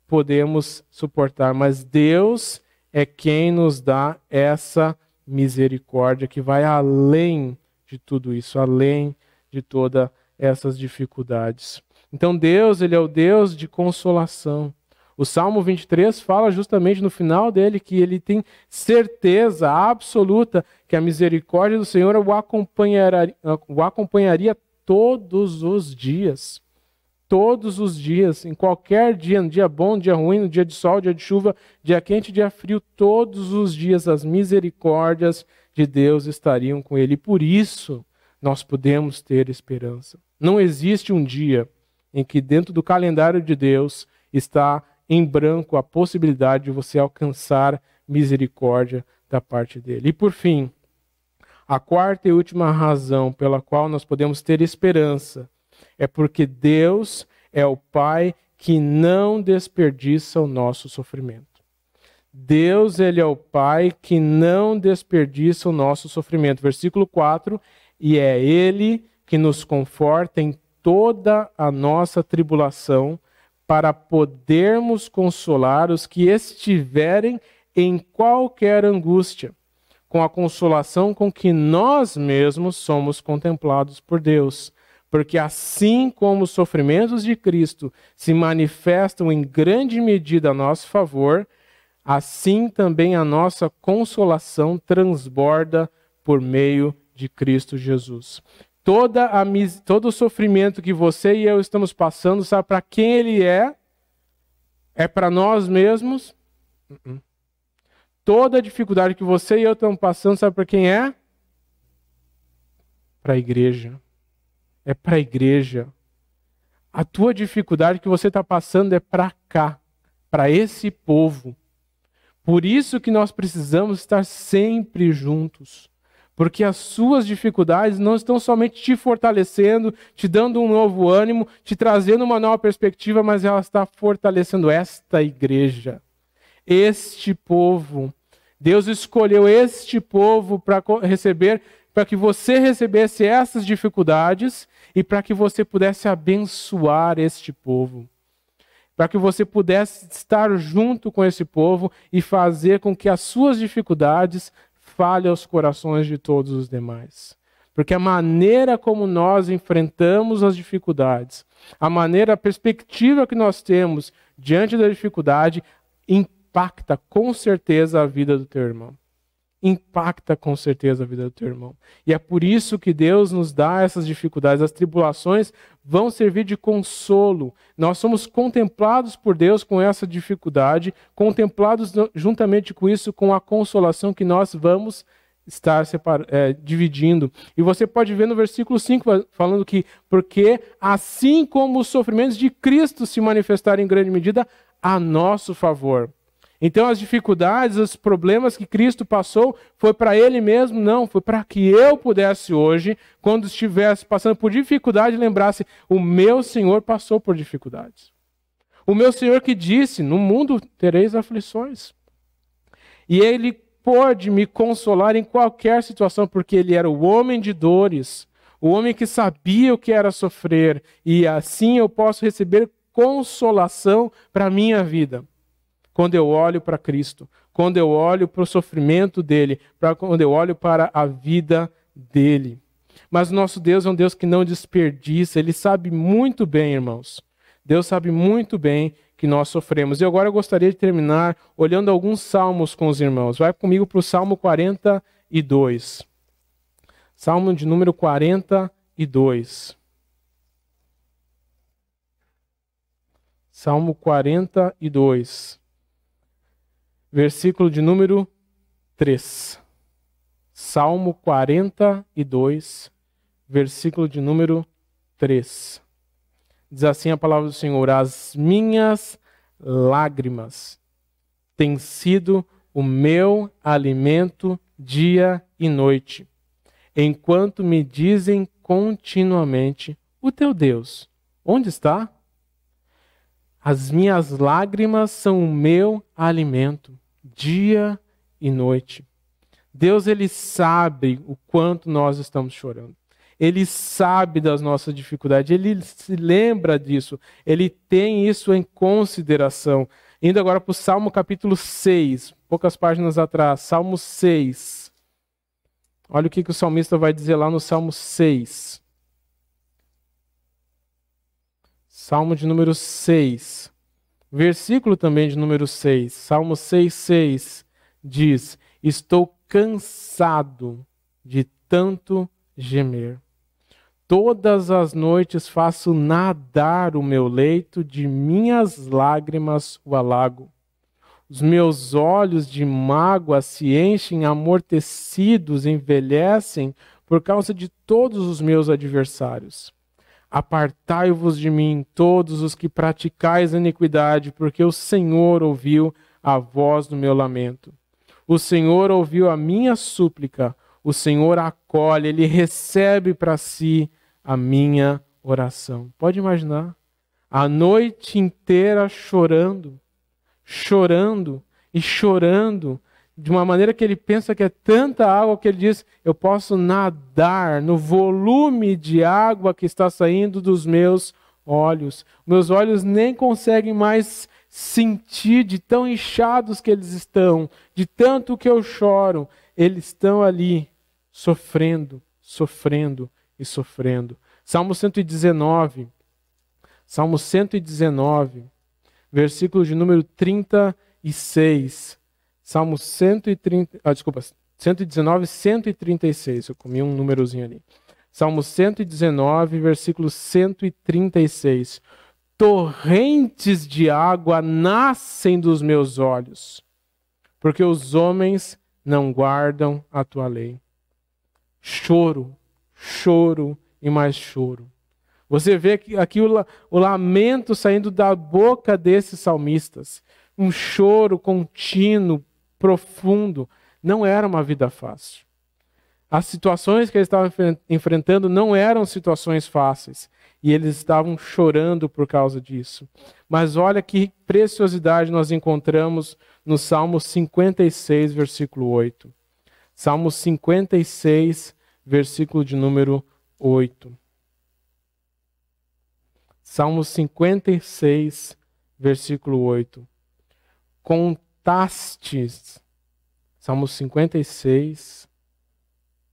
A: podemos suportar. Mas Deus é quem nos dá essa misericórdia que vai além de tudo isso, além de todas essas dificuldades. Então Deus, Ele é o Deus de consolação. O Salmo 23 fala justamente no final dele que ele tem certeza absoluta que a misericórdia do Senhor o acompanharia todos os dias. Todos os dias, em qualquer dia, no dia bom, no dia ruim, no dia de sol, dia de chuva, dia quente, dia frio, todos os dias as misericórdias de Deus estariam com ele. E por isso nós podemos ter esperança. Não existe um dia em que dentro do calendário de Deus está em branco a possibilidade de você alcançar misericórdia da parte dele. E por fim, a quarta e última razão pela qual nós podemos ter esperança é porque Deus é o Pai que não desperdiça o nosso sofrimento. Deus, Ele é o Pai que não desperdiça o nosso sofrimento. Versículo 4, e é Ele que nos conforta em toda a nossa tribulação, para podermos consolar os que estiverem em qualquer angústia, com a consolação com que nós mesmos somos contemplados por Deus. Porque assim como os sofrimentos de Cristo se manifestam em grande medida a nosso favor, assim também a nossa consolação transborda por meio de Cristo Jesus. Todo o sofrimento que você e eu estamos passando, sabe para quem ele é? É para nós mesmos? Toda a dificuldade que você e eu estamos passando, sabe para quem é? Para a igreja. É para a igreja. A tua dificuldade que você está passando é para cá, para esse povo. Por isso que nós precisamos estar sempre juntos. Porque as suas dificuldades não estão somente te fortalecendo, te dando um novo ânimo, te trazendo uma nova perspectiva, mas ela está fortalecendo esta igreja, este povo. Deus escolheu este povo para que você recebesse essas dificuldades e para que você pudesse abençoar este povo. Para que você pudesse estar junto com esse povo e fazer com que as suas dificuldades falhem aos corações de todos os demais. Porque a maneira como nós enfrentamos as dificuldades, a perspectiva que nós temos diante da dificuldade, impacta com certeza a vida do teu irmão. Impacta com certeza a vida do teu irmão. E é por isso que Deus nos dá essas dificuldades. As tribulações vão servir de consolo. Nós somos contemplados por Deus com essa dificuldade, contemplados juntamente com isso, com a consolação que nós vamos estar dividindo. E você pode ver no versículo 5, falando que, porque assim como os sofrimentos de Cristo se manifestaram em grande medida a nosso favor. Então as dificuldades, os problemas que Cristo passou, foi para Ele mesmo? Não, foi para que eu pudesse hoje, quando estivesse passando por dificuldade, lembrasse, o meu Senhor passou por dificuldades. O meu Senhor que disse, no mundo tereis aflições. E Ele pôde me consolar em qualquer situação, porque Ele era o homem de dores, o homem que sabia o que era sofrer, e assim eu posso receber consolação para a minha vida. Quando eu olho para Cristo, quando eu olho para o sofrimento dele, quando eu olho para a vida dele. Mas o nosso Deus é um Deus que não desperdiça, ele sabe muito bem, irmãos. Deus sabe muito bem que nós sofremos. E agora eu gostaria de terminar olhando alguns salmos com os irmãos. Vai comigo para o Salmo 42. Salmo de número 42. Salmo 42. Versículo de número 3. Salmo 42, versículo de número 3. Diz assim a palavra do Senhor: as minhas lágrimas têm sido o meu alimento dia e noite, enquanto me dizem continuamente: o teu Deus, onde está? As minhas lágrimas são o meu alimento, dia e noite. Deus, ele sabe o quanto nós estamos chorando. Ele sabe das nossas dificuldades, ele se lembra disso, ele tem isso em consideração. Indo agora para o Salmo capítulo 6, poucas páginas atrás, Salmo 6. Olha o que o salmista vai dizer lá no Salmo 6. Salmo de número 6, versículo também de número 6, Salmo 6:6 diz: estou cansado de tanto gemer. Todas as noites faço nadar o meu leito, de minhas lágrimas o alago. Os meus olhos de mágoa se enchem, amortecidos, envelhecem por causa de todos os meus adversários. Apartai-vos de mim, todos os que praticais a iniquidade, porque o Senhor ouviu a voz do meu lamento. O Senhor ouviu a minha súplica, o Senhor acolhe, Ele recebe para si a minha oração. Pode imaginar? A noite inteira chorando, chorando e chorando, de uma maneira que ele pensa que é tanta água que ele diz: eu posso nadar no volume de água que está saindo dos meus olhos. Meus olhos nem conseguem mais sentir de tão inchados que eles estão, de tanto que eu choro. Eles estão ali sofrendo, sofrendo e sofrendo. Salmo 119, Salmo 119, versículo de número 36. Salmo 119, 136. Eu comi um númerozinho ali. Salmo 119, versículo 136. Torrentes de água nascem dos meus olhos, porque os homens não guardam a tua lei. Choro, choro e mais choro. Você vê aqui o lamento saindo da boca desses salmistas. Um choro contínuo, profundo. Não era uma vida fácil. As situações que eles estavam enfrentando não eram situações fáceis. E eles estavam chorando por causa disso. Mas olha que preciosidade nós encontramos no Salmo 56, versículo 8. Salmo 56, versículo de número 8. Salmo 56, versículo 8. Contastes, Salmo 56,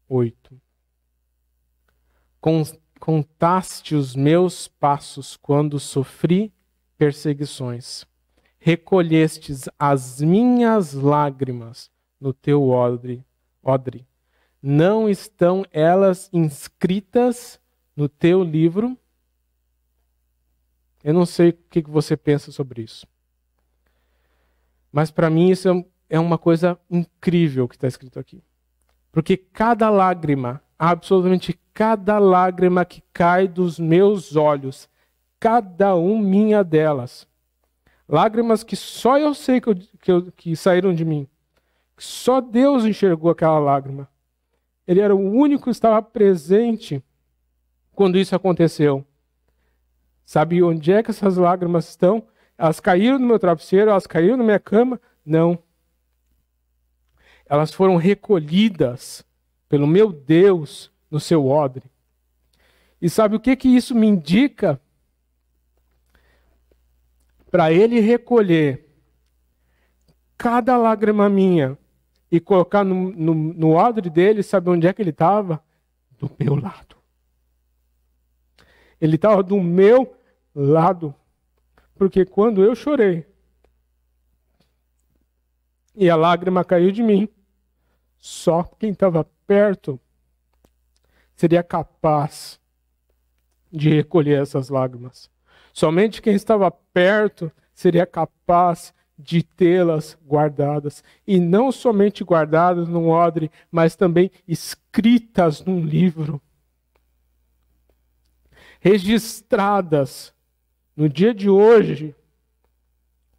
A: 8. Contaste os meus passos quando sofri perseguições. Recolhestes as minhas lágrimas no teu odre. Não estão elas inscritas no teu livro? Eu não sei o que você pensa sobre isso. Mas para mim isso é uma coisa incrível que está escrito aqui. Porque cada lágrima, absolutamente cada lágrima que cai dos meus olhos, cada uma delas, Lágrimas que só eu sei que saíram de mim. Só Deus enxergou aquela lágrima. Ele era o único que estava presente quando isso aconteceu. Sabe onde é que essas lágrimas estão? Elas caíram no meu travesseiro, elas caíram na minha cama? Não. Elas foram recolhidas pelo meu Deus no seu odre. E sabe o que isso me indica? Para ele recolher cada lágrima minha e colocar no odre dele, sabe onde é que ele estava? Do meu lado. Ele estava do meu lado. Porque quando eu chorei e a lágrima caiu de mim, só quem estava perto seria capaz de recolher essas lágrimas. Somente quem estava perto seria capaz de tê-las guardadas. E não somente guardadas num odre, mas também escritas num livro. Registradas. No dia de hoje,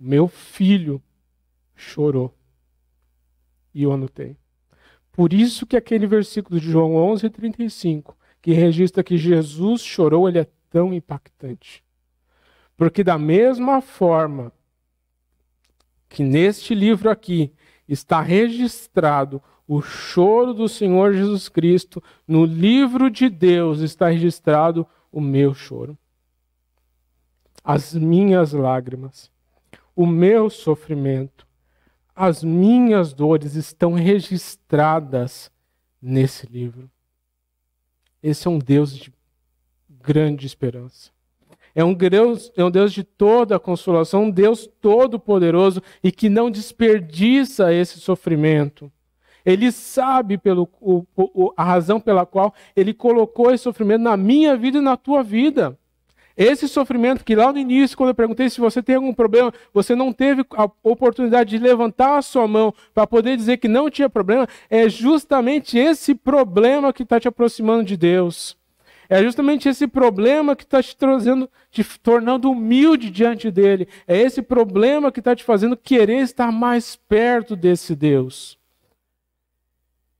A: meu filho chorou. E eu anotei. Por isso que aquele versículo de João 11:35, que registra que Jesus chorou, ele é tão impactante. Porque da mesma forma que neste livro aqui está registrado o choro do Senhor Jesus Cristo, no livro de Deus está registrado o meu choro. As minhas lágrimas, o meu sofrimento, as minhas dores estão registradas nesse livro. Esse é um Deus de grande esperança. É um Deus de toda a consolação, um Deus todo-poderoso e que não desperdiça esse sofrimento. Ele sabe a razão pela qual ele colocou esse sofrimento na minha vida e na tua vida. Esse sofrimento que lá no início, quando eu perguntei se você tem algum problema, você não teve a oportunidade de levantar a sua mão para poder dizer que não tinha problema, é justamente esse problema que está te aproximando de Deus. É justamente esse problema que está te trazendo, te tornando humilde diante dele. É esse problema que está te fazendo querer estar mais perto desse Deus.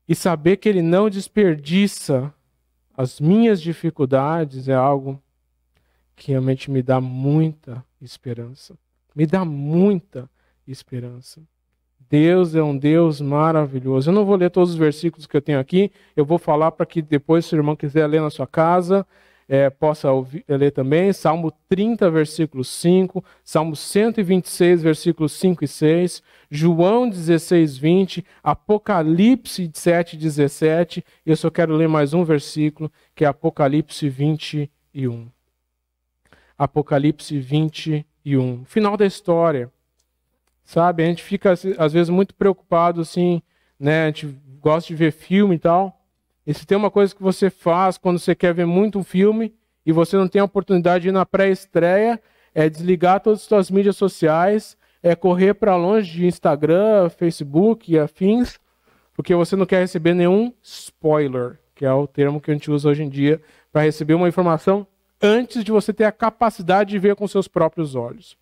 A: E saber que ele não desperdiça as minhas dificuldades é algo que realmente me dá muita esperança. Me dá muita esperança. Deus é um Deus maravilhoso. Eu não vou ler todos os versículos que eu tenho aqui, eu vou falar para que depois, se o irmão quiser ler na sua casa, possa ler também. Salmo 30, versículo 5, Salmo 126, versículos 5 e 6, João 16, 20, Apocalipse 7, 17, e eu só quero ler mais um versículo, que é Apocalipse 21. Apocalipse 21. Final da história. Sabe, a gente fica às vezes muito preocupado assim, né? A gente gosta de ver filme e tal. E se tem uma coisa que você faz quando você quer ver muito um filme e você não tem a oportunidade de ir na pré-estreia, é desligar todas as suas mídias sociais, é correr para longe de Instagram, Facebook e afins, porque você não quer receber nenhum spoiler, que é o termo que a gente usa hoje em dia para receber uma informação antes de você ter a capacidade de ver com seus próprios olhos.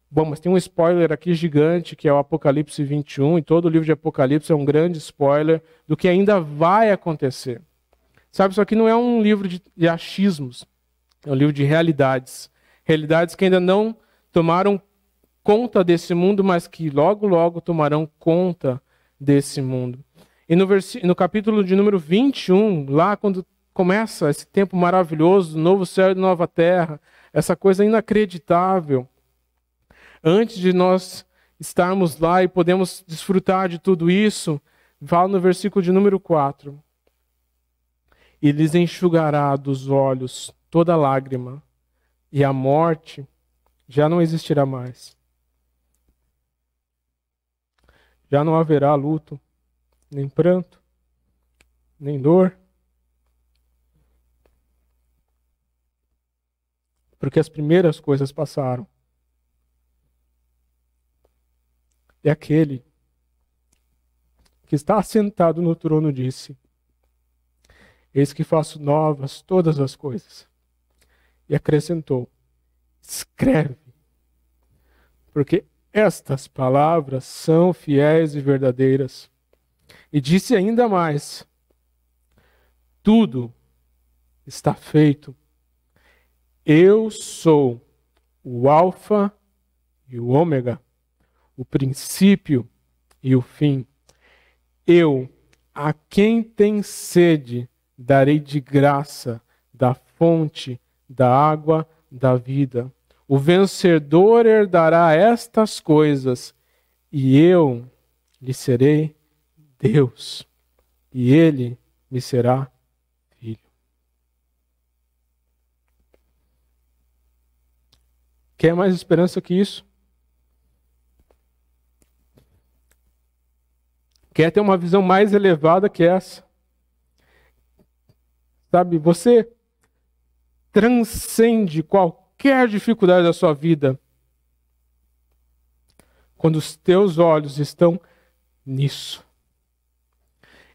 A: Bom, mas tem um spoiler aqui gigante, que é o Apocalipse 21, e todo o livro de Apocalipse é um grande spoiler do que ainda vai acontecer. Sabe, isso aqui não é um livro de achismos, é um livro de realidades. Realidades que ainda não tomaram conta desse mundo, mas que logo, logo tomarão conta desse mundo. E no capítulo de número 21, lá quando começa esse tempo maravilhoso do novo céu e nova terra, essa coisa inacreditável, antes de nós estarmos lá e podemos desfrutar de tudo isso, fala no versículo de número 4. E lhes enxugará dos olhos toda lágrima, e a morte já não existirá mais. Já não haverá luto, nem pranto, nem dor, porque as primeiras coisas passaram. E aquele que está assentado no trono disse: Eis que faço novas todas as coisas. E acrescentou: Escreve, porque estas palavras são fiéis e verdadeiras. E disse ainda mais: tudo está feito. Eu sou o Alfa e o Ômega, o princípio e o fim. Eu, a quem tem sede, darei de graça da fonte da água da vida. O vencedor herdará estas coisas, e eu lhe serei Deus, e ele me será filho. Quer mais esperança que isso? Quer ter uma visão mais elevada que essa? Sabe, você transcende qualquer dificuldade da sua vida quando os teus olhos estão nisso.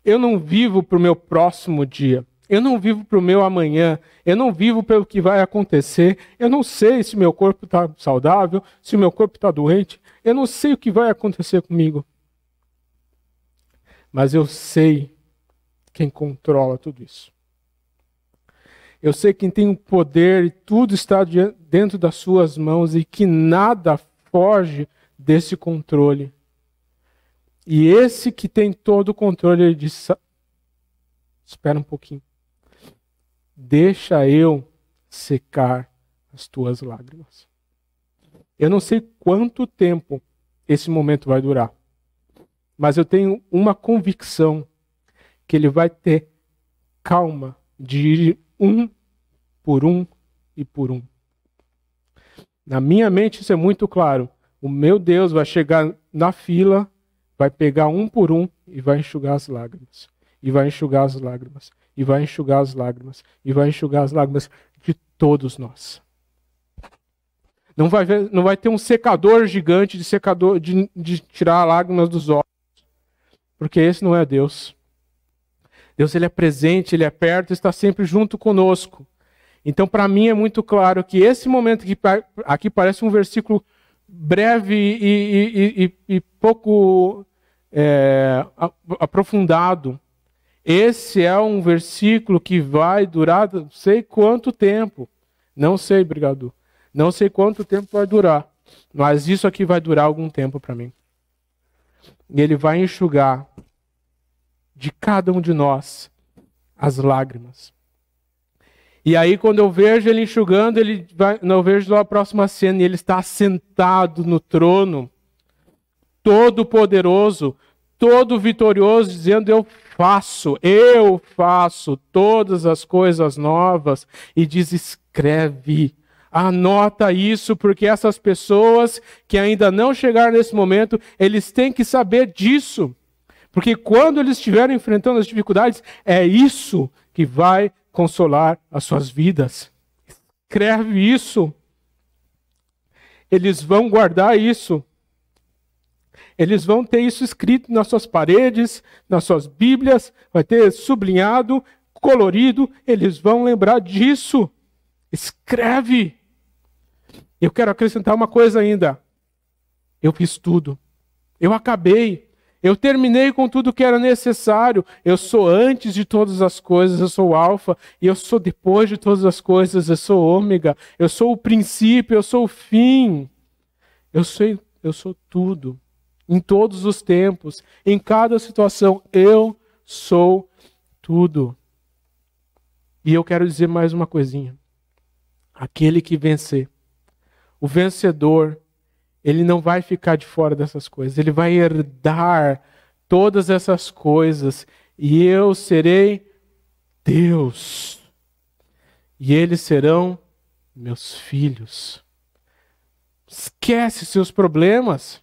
A: Eu não vivo para o meu próximo dia. Eu não vivo para o meu amanhã. Eu não vivo pelo que vai acontecer. Eu não sei se meu corpo está saudável, se o meu corpo está doente. Eu não sei o que vai acontecer comigo. Mas eu sei quem controla tudo isso. Eu sei quem tem o poder e tudo está dentro das suas mãos e que nada foge desse controle. E esse que tem todo o controle, ele diz: espera um pouquinho. Deixa eu secar as tuas lágrimas. Eu não sei quanto tempo esse momento vai durar. Mas eu tenho uma convicção que ele vai ter calma de ir um por um e por um. Na minha mente isso é muito claro. O meu Deus vai chegar na fila, vai pegar um por um e vai enxugar as lágrimas. E vai enxugar as lágrimas. E vai enxugar as lágrimas. E vai enxugar as lágrimas de todos nós. Não vai ter um secador gigante de tirar lágrimas dos olhos. Porque esse não é Deus. Deus, ele é presente, ele é perto, está sempre junto conosco. Então, para mim é muito claro que esse momento aqui parece um versículo breve e pouco aprofundado. Esse é um versículo que vai durar não sei quanto tempo. Não sei, brigador. Não sei quanto tempo vai durar. Mas isso aqui vai durar algum tempo para mim. E ele vai enxugar de cada um de nós as lágrimas. E aí, quando eu vejo ele enxugando, eu vejo lá a próxima cena, e ele está sentado no trono, todo poderoso, todo vitorioso, dizendo: eu faço todas as coisas novas. E diz: escreve. Anota isso, porque essas pessoas que ainda não chegaram nesse momento, eles têm que saber disso. Porque quando eles estiverem enfrentando as dificuldades, é isso que vai consolar as suas vidas. Escreve isso. Eles vão guardar isso. Eles vão ter isso escrito nas suas paredes, nas suas Bíblias, vai ter sublinhado, colorido. Eles vão lembrar disso. Escreve. Eu quero acrescentar uma coisa ainda. Eu fiz tudo. Eu acabei. Eu terminei com tudo que era necessário. Eu sou antes de todas as coisas. Eu sou o Alfa. E eu sou depois de todas as coisas. Eu sou o Ômega. Eu sou o princípio. Eu sou o fim. Eu sou tudo. Em todos os tempos. Em cada situação. Eu sou tudo. E eu quero dizer mais uma coisinha. Aquele que vencer. O vencedor, ele não vai ficar de fora dessas coisas. Ele vai herdar todas essas coisas. E eu serei Deus. E eles serão meus filhos. Esquece seus problemas.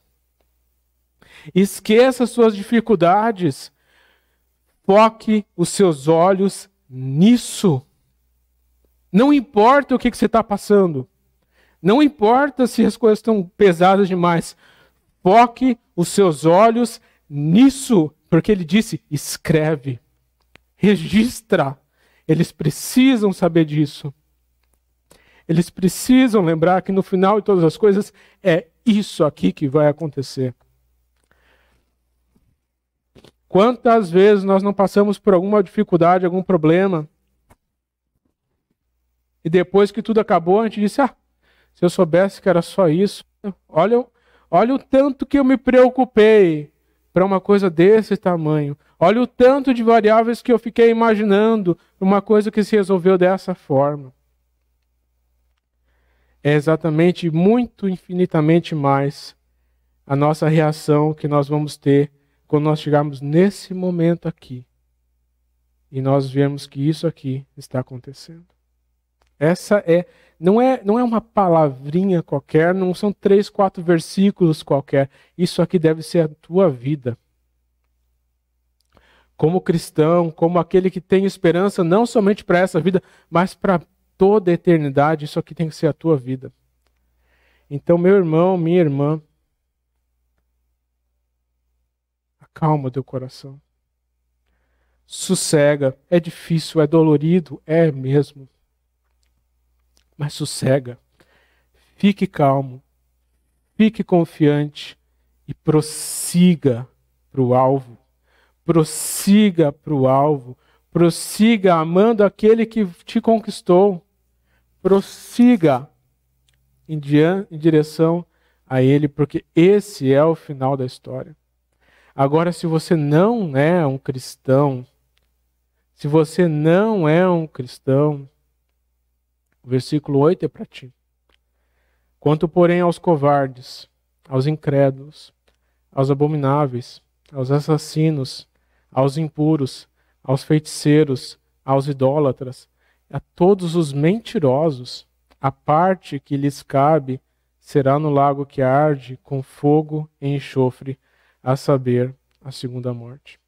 A: Esqueça suas dificuldades. Foque os seus olhos nisso. Não importa o que você está passando. Não importa se as coisas estão pesadas demais. Foque os seus olhos nisso. Porque ele disse: escreve. Registra. Eles precisam saber disso. Eles precisam lembrar que no final de todas as coisas é isso aqui que vai acontecer. Quantas vezes nós não passamos por alguma dificuldade, algum problema, e depois que tudo acabou, a gente disse, se eu soubesse que era só isso, olha o tanto que eu me preocupei para uma coisa desse tamanho. Olha o tanto de variáveis que eu fiquei imaginando para uma coisa que se resolveu dessa forma. É exatamente, muito infinitamente mais a nossa reação que nós vamos ter quando nós chegarmos nesse momento aqui e nós vemos que isso aqui está acontecendo. Essa não é uma palavrinha qualquer, não são 3, 4 versículos qualquer. Isso aqui deve ser a tua vida. Como cristão, como aquele que tem esperança não somente para essa vida, mas para toda a eternidade, isso aqui tem que ser a tua vida. Então, meu irmão, minha irmã, acalma o teu coração. Sossega. É difícil, é dolorido, é mesmo. Mas sossega. Fique calmo. Fique confiante e prossiga para o alvo. Prossiga para o alvo. Prossiga amando aquele que te conquistou. Prossiga em direção a ele, porque esse é o final da história. Agora, se você não é um cristão, o versículo 8 é para ti. Quanto, porém, aos covardes, aos incrédulos, aos abomináveis, aos assassinos, aos impuros, aos feiticeiros, aos idólatras, a todos os mentirosos, a parte que lhes cabe será no lago que arde com fogo e enxofre, a saber, a segunda morte.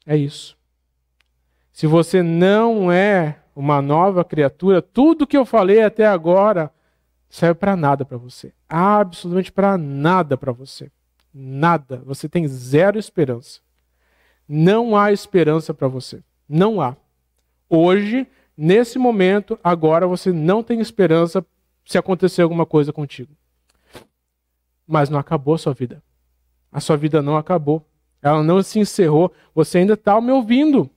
A: É isso. Se você não é uma nova criatura, tudo que eu falei até agora serve para nada para você. Absolutamente para nada para você. Nada. Você tem zero esperança. Não há esperança para você. Não há. Hoje, nesse momento, agora você não tem esperança se acontecer alguma coisa contigo. Mas não acabou a sua vida. A sua vida não acabou. Ela não se encerrou. Você ainda está me ouvindo.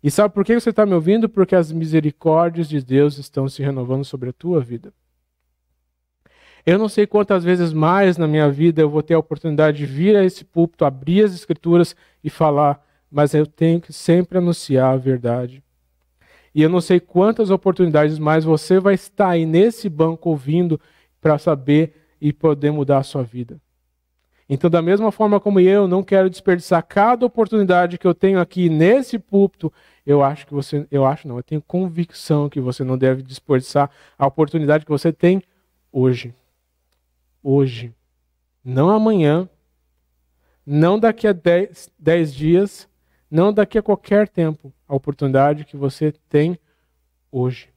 A: E sabe por que você está me ouvindo? Porque as misericórdias de Deus estão se renovando sobre a tua vida. Eu não sei quantas vezes mais na minha vida eu vou ter a oportunidade de vir a esse púlpito, abrir as Escrituras e falar, mas eu tenho que sempre anunciar a verdade. E eu não sei quantas oportunidades mais você vai estar aí nesse banco ouvindo para saber e poder mudar a sua vida. Então, da mesma forma como eu não quero desperdiçar cada oportunidade que eu tenho aqui nesse púlpito, eu tenho convicção que você não deve desperdiçar a oportunidade que você tem hoje. Hoje. Não amanhã, não daqui a 10 dias, não daqui a qualquer tempo. A oportunidade que você tem hoje.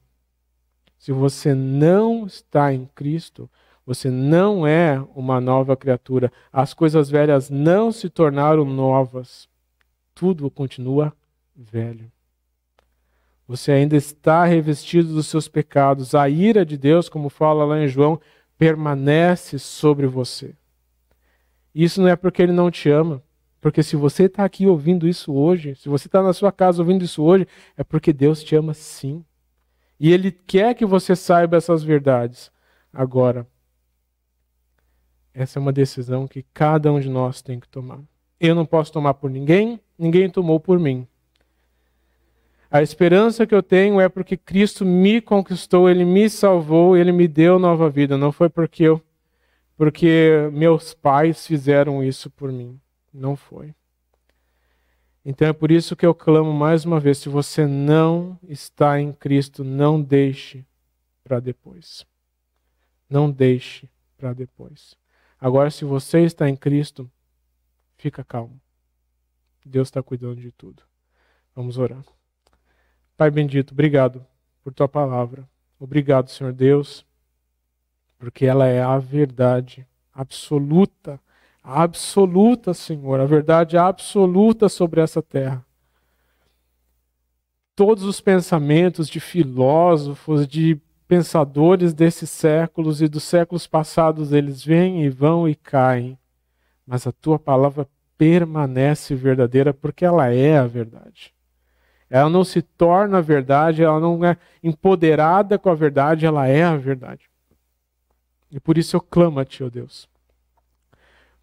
A: Se você não está em Cristo, você não é uma nova criatura. As coisas velhas não se tornaram novas. Tudo continua velho. Você ainda está revestido dos seus pecados. A ira de Deus, como fala lá em João, permanece sobre você. Isso não é porque Ele não te ama. Porque se você está aqui ouvindo isso hoje, se você está na sua casa ouvindo isso hoje, é porque Deus te ama sim. E Ele quer que você saiba essas verdades. Agora, essa é uma decisão que cada um de nós tem que tomar. Eu não posso tomar por ninguém, ninguém tomou por mim. A esperança que eu tenho é porque Cristo me conquistou, Ele me salvou, Ele me deu nova vida. Não foi porque meus pais fizeram isso por mim. Não foi. Então é por isso que eu clamo mais uma vez, se você não está em Cristo, não deixe para depois. Não deixe para depois. Agora, se você está em Cristo, fica calmo. Deus está cuidando de tudo. Vamos orar. Pai bendito, obrigado por tua palavra. Obrigado, Senhor Deus, porque ela é a verdade absoluta. Absoluta, Senhor. A verdade absoluta sobre essa terra. todos os pensamentos de filósofos, de pensadores desses séculos e dos séculos passados, eles vêm e vão e caem. Mas a tua palavra permanece verdadeira porque ela é a verdade. Ela não se torna a verdade, ela não é empoderada com a verdade, ela é a verdade. E por isso eu clamo a Ti, ó Deus,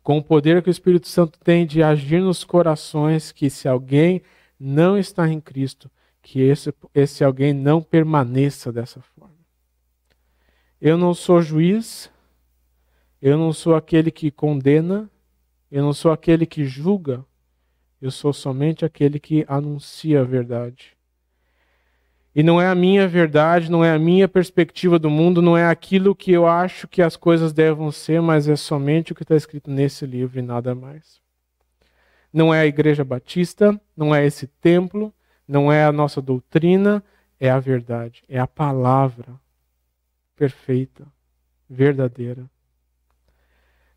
A: com o poder que o Espírito Santo tem de agir nos corações, que se alguém não está em Cristo, que esse alguém não permaneça dessa forma. Eu não sou juiz, eu não sou aquele que condena, eu não sou aquele que julga, eu sou somente aquele que anuncia a verdade. E não é a minha verdade, não é a minha perspectiva do mundo, não é aquilo que eu acho que as coisas devam ser, mas é somente o que está escrito nesse livro e nada mais. Não é a Igreja Batista, não é esse templo, não é a nossa doutrina, é a verdade, é a palavra perfeita, verdadeira.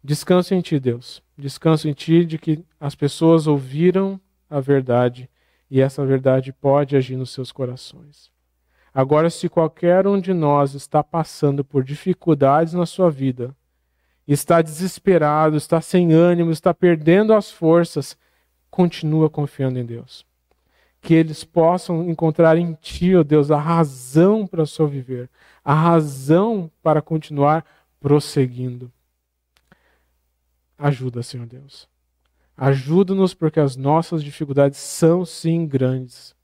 A: Descanso em Ti, Deus. Descanso em Ti de que as pessoas ouviram a verdade e essa verdade pode agir nos seus corações. Agora, se qualquer um de nós está passando por dificuldades na sua vida, está desesperado, está sem ânimo, está perdendo as forças, continua confiando em Deus. Que eles possam encontrar em Ti, ó Deus, a razão para o seu viver, a razão para continuar prosseguindo. Ajuda, Senhor Deus. Ajuda-nos porque as nossas dificuldades são sim grandes.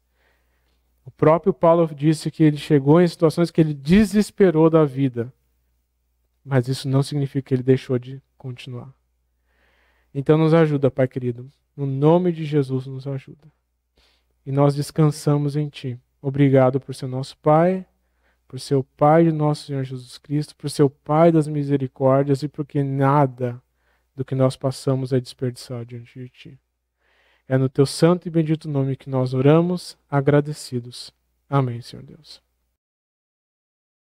A: O próprio Paulo disse que ele chegou em situações que ele desesperou da vida. Mas isso não significa que ele deixou de continuar. Então nos ajuda, Pai querido. No nome de Jesus nos ajuda. E nós descansamos em Ti. Obrigado por ser nosso Pai, por ser o Pai de nosso Senhor Jesus Cristo, por ser o Pai das misericórdias e porque nada do que nós passamos é desperdiçado diante de Ti. É no Teu santo e bendito nome que nós oramos, agradecidos. Amém, Senhor Deus.